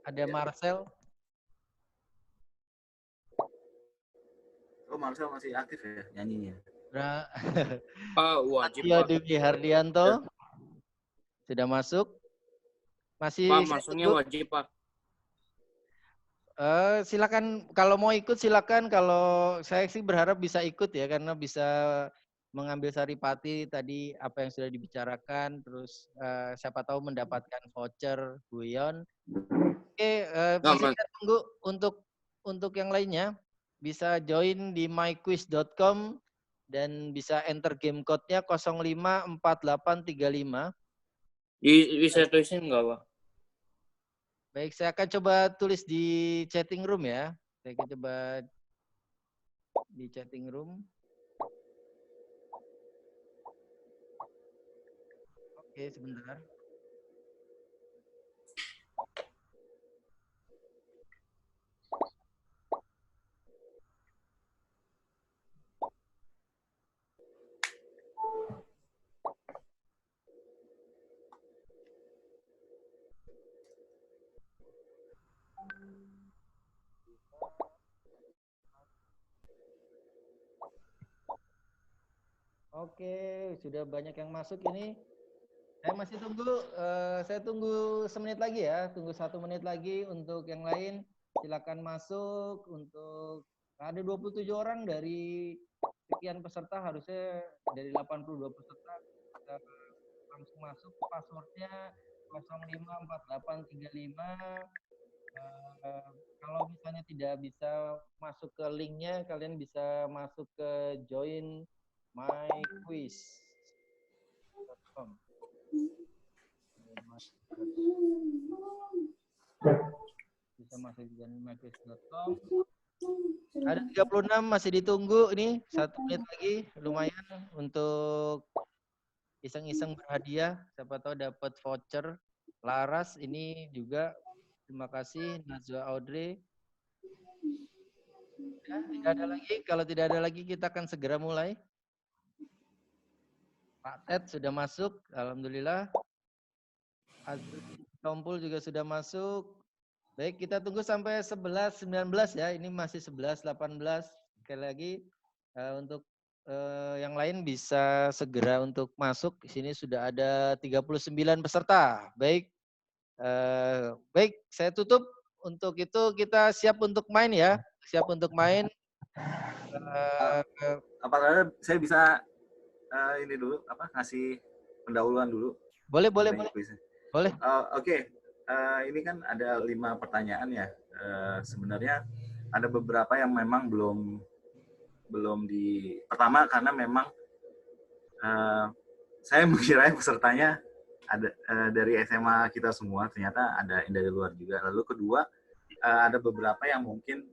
Ada Marcel. Oh, Marcel masih aktif ya nyanyinya. Wajib Satya Pak. Dewi Hardianto sudah masuk. Masih Pak, masuknya wajib Pak. Silakan kalau mau ikut silakan. Kalau saya sih berharap bisa ikut ya, karena bisa mengambil saripati tadi apa yang sudah dibicarakan, terus siapa tahu mendapatkan voucher Huion. Oke, masih kita tunggu untuk yang lainnya. Bisa join di myquiz.com dan bisa enter game code-nya 054835. Bisa tulisin nggak Pak? Baik, saya akan coba tulis di chatting room ya. Saya akan coba di chatting room. Oke, sebentar. Oke, sudah banyak yang masuk ini. Saya masih tunggu, saya tunggu semenit lagi ya, tunggu 1 menit lagi untuk yang lain. Silakan masuk untuk ada 27 orang dari sekian peserta, harusnya dari 82 peserta langsung masuk. Passwordnya 054835. Kalau misalnya tidak bisa masuk ke linknya, kalian bisa masuk ke join my quiz.com. Bisa masuk di myquiz.com. Ada 36 masih ditunggu ini 1 menit lagi, lumayan untuk iseng-iseng berhadiah, siapa tahu dapat voucher. Laras ini juga, terima kasih Najwa Audrey. Ya, tidak ada lagi. Kalau tidak ada lagi kita akan segera mulai. Pak Ted sudah masuk, alhamdulillah. Azri Tompul juga sudah masuk. Baik, kita tunggu sampai 11.19 ya. Ini masih 11.18. Sekali lagi untuk yang lain bisa segera untuk masuk. Di sini sudah ada 39 peserta. Baik. Baik, saya tutup. Untuk itu kita siap untuk main ya. Siap untuk main. Apakah saya bisa ini dulu ngasih pendahuluan dulu? Boleh. Boleh. Oke. Ini kan ada 5 pertanyaan ya. Sebenarnya ada beberapa yang memang belum di pertama karena memang saya mengira pesertanya ada dari SMA kita semua, ternyata ada yang dari luar juga. Lalu kedua, ada beberapa yang mungkin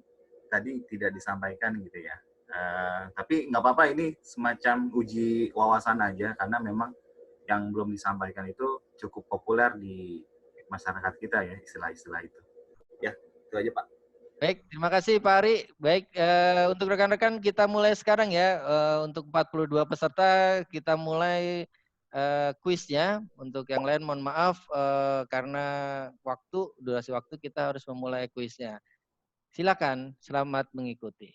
tadi tidak disampaikan gitu ya. Tapi nggak apa-apa, ini semacam uji wawasan aja karena memang yang belum disampaikan itu cukup populer di masyarakat kita ya, istilah-istilah itu. Ya, itu aja Pak. Baik, terima kasih Pak Ari. Baik, untuk rekan-rekan kita mulai sekarang ya. Untuk 42 peserta kita mulai kuisnya. Untuk yang lain mohon maaf karena durasi waktu kita harus memulai kuisnya. Silakan, selamat mengikuti.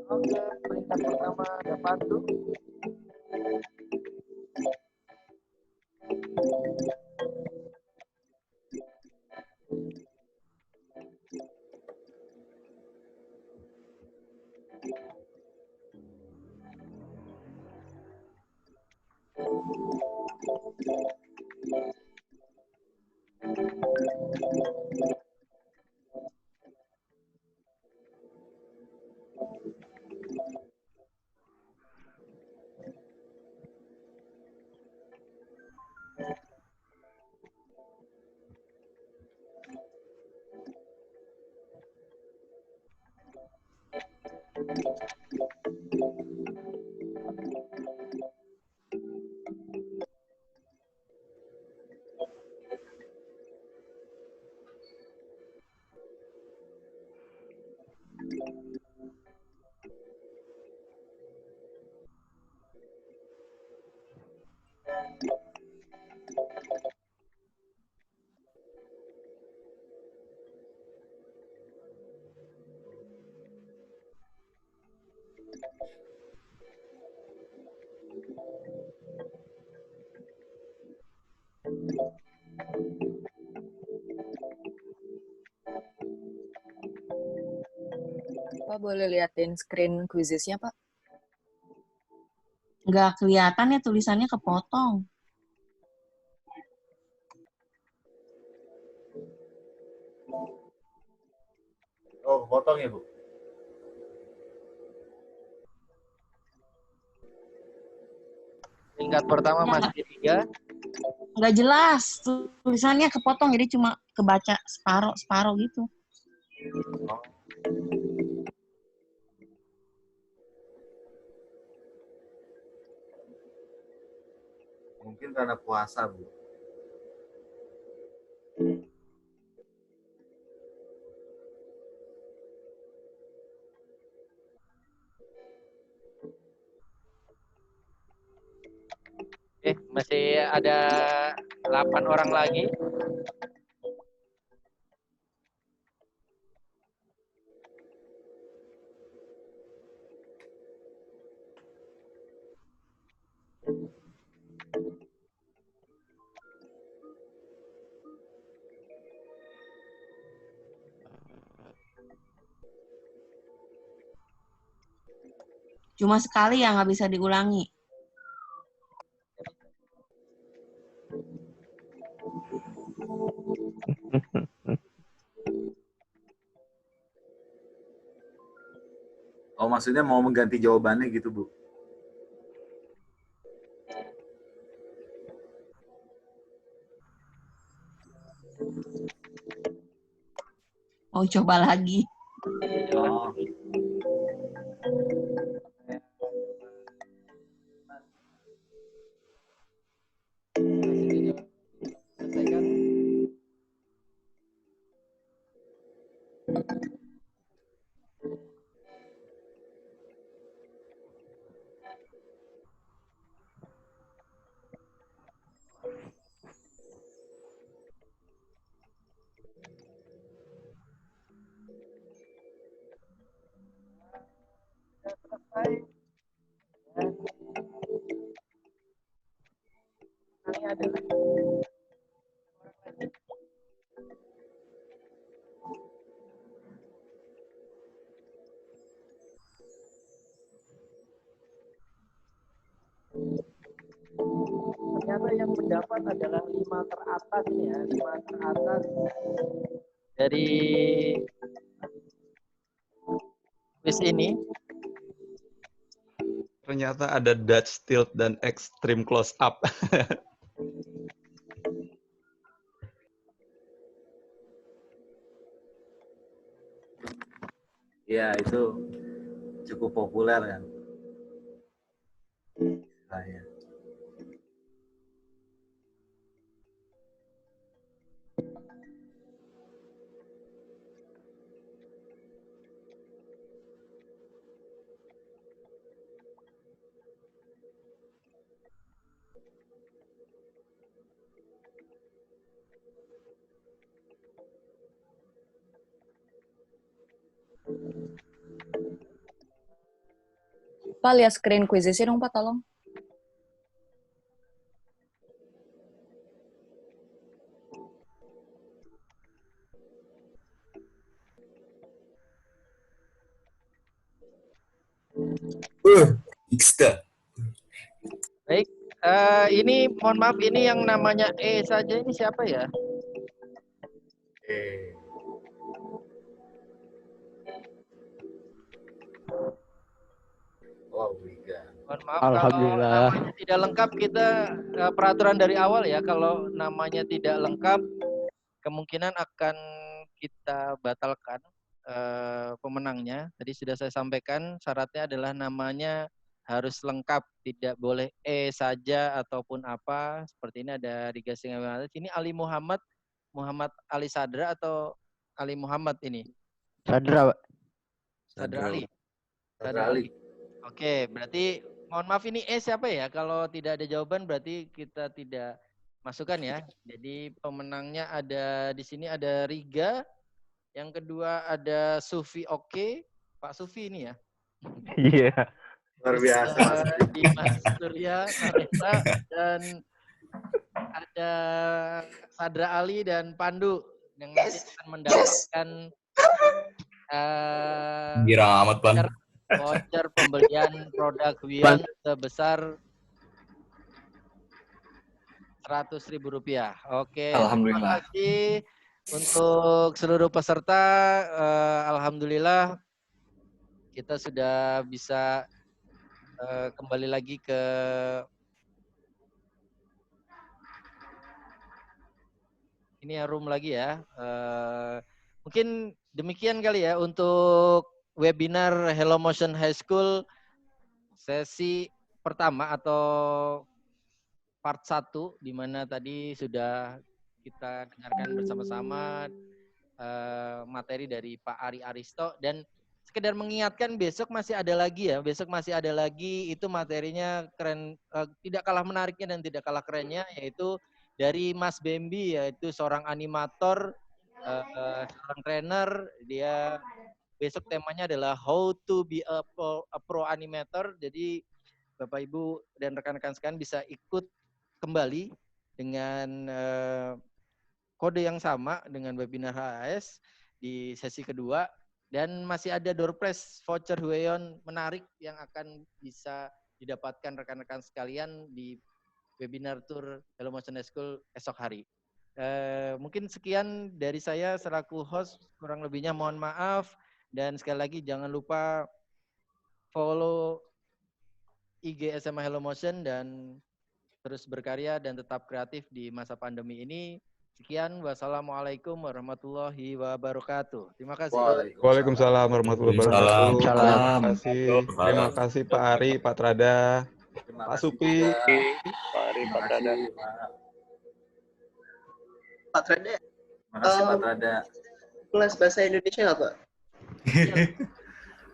Oke, peringkat pertama ada Pandu. Pak, boleh liatin screen quizesnya, Pak? Nggak kelihatan ya, tulisannya kepotong. Oh, potong ya, Bu? Tingkat pertama masih 3. Nggak jelas, tulisannya kepotong, jadi cuma kebaca separuh gitu. Mungkin karena puasa, Bu. Masih ada 8 orang lagi. Cuma sekali ya, nggak bisa diulangi. Oh, maksudnya mau mengganti jawabannya gitu, Bu? Mau coba lagi. Oh. Ternyata yang mendapat adalah 5 teratas nih ya, 5 teratas dari quiz ini. Ternyata ada Dutch tilt dan extreme close up. Ya, itu cukup populer kan. Saya. Pak, lihat screen quizesnya dong, Pak, tolong. Baik, ini mohon maaf, ini yang namanya E saja ini siapa ya? Wow, Wiga. Mohon maaf Alhamdulillah. kalau namanya tidak lengkap, kita peraturan dari awal ya, kalau namanya tidak lengkap kemungkinan akan kita batalkan pemenangnya. Tadi sudah saya sampaikan syaratnya adalah namanya harus lengkap, tidak boleh E saja ataupun apa. Seperti ini ada Riga Singa. Ini Ali Muhammad Ali Sadra atau Ali Muhammad ini? Sadra, Pak. Sadra Ali. Sadra Ali. Oke, berarti mohon maaf ini siapa ya? Kalau tidak ada jawaban berarti kita tidak masukkan ya. Jadi pemenangnya ada di sini ada Riga. Yang kedua ada Sufi Oke. Pak Sufi ini ya. Iya. Luar biasa. Dimas Surya Naresa dan ada Sadra Ali dan Pandu yang nanti akan mendapatkan amat, Pan. voucher pembelian produk Wion sebesar Rp100.000. Oke. Alhamdulillah. Terima kasih untuk seluruh peserta. Alhamdulillah kita sudah bisa kembali lagi ke ini ya, room lagi ya. Mungkin demikian kali ya untuk webinar Hello Motion High School sesi pertama atau part 1 di mana tadi sudah kita dengarkan bersama-sama materi dari Pak Ari Aristo, dan sekedar mengingatkan besok masih ada lagi ya. Besok masih ada lagi, itu materinya keren, tidak kalah menariknya dan tidak kalah kerennya, yaitu dari Mas Bambi, yaitu seorang animator, seorang trainer. Dia besok temanya adalah how to be a pro animator. Jadi Bapak Ibu dan rekan-rekan sekalian bisa ikut kembali dengan kode yang sama dengan webinar HAS di sesi kedua, dan masih ada door prize voucher Hueyon menarik yang akan bisa didapatkan rekan-rekan sekalian di webinar tour Hello Motion School esok hari. Mungkin sekian dari saya selaku host, kurang lebihnya mohon maaf, dan sekali lagi jangan lupa follow IG SMA Hello Motion dan terus berkarya dan tetap kreatif di masa pandemi ini. Sekian, wassalamualaikum warahmatullahi wabarakatuh. Terima kasih. Waalaikumsalam warahmatullahi wabarakatuh. Waalaikumsalam. Terima kasih Pak Ari, Pak Trada, Pak Supi. Pak Ari, Pak Trada. Pak Trada. Makasih Pak Trada. Kelas bahasa Indonesia nggak, Pak?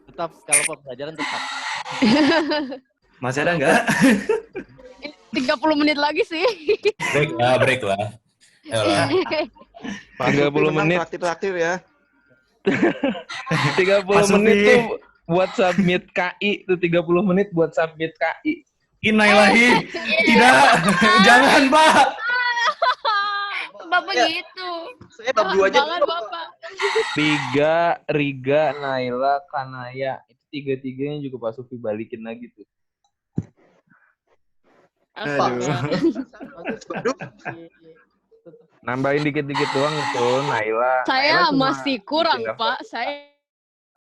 Tetap, kalau pembelajaran tetap. Masih ada nggak? 30 menit lagi sih. Break lah. 30 menit. Traktir ya. 30 menit tuh buat submit KI, tuh 30 menit buat submit KI. Innailahi. Tidak. Jangan, Pak. Bapak gitu. Saya bab 2 aja. Banget, Bapak. Riga, Naila, Kanaya. Itu tiga-tiganya juga Pak Sufi balikin lagi tuh. Nambahin dikit-dikit doang tuh, Naila. Saya Naila masih kurang, Pak. Saya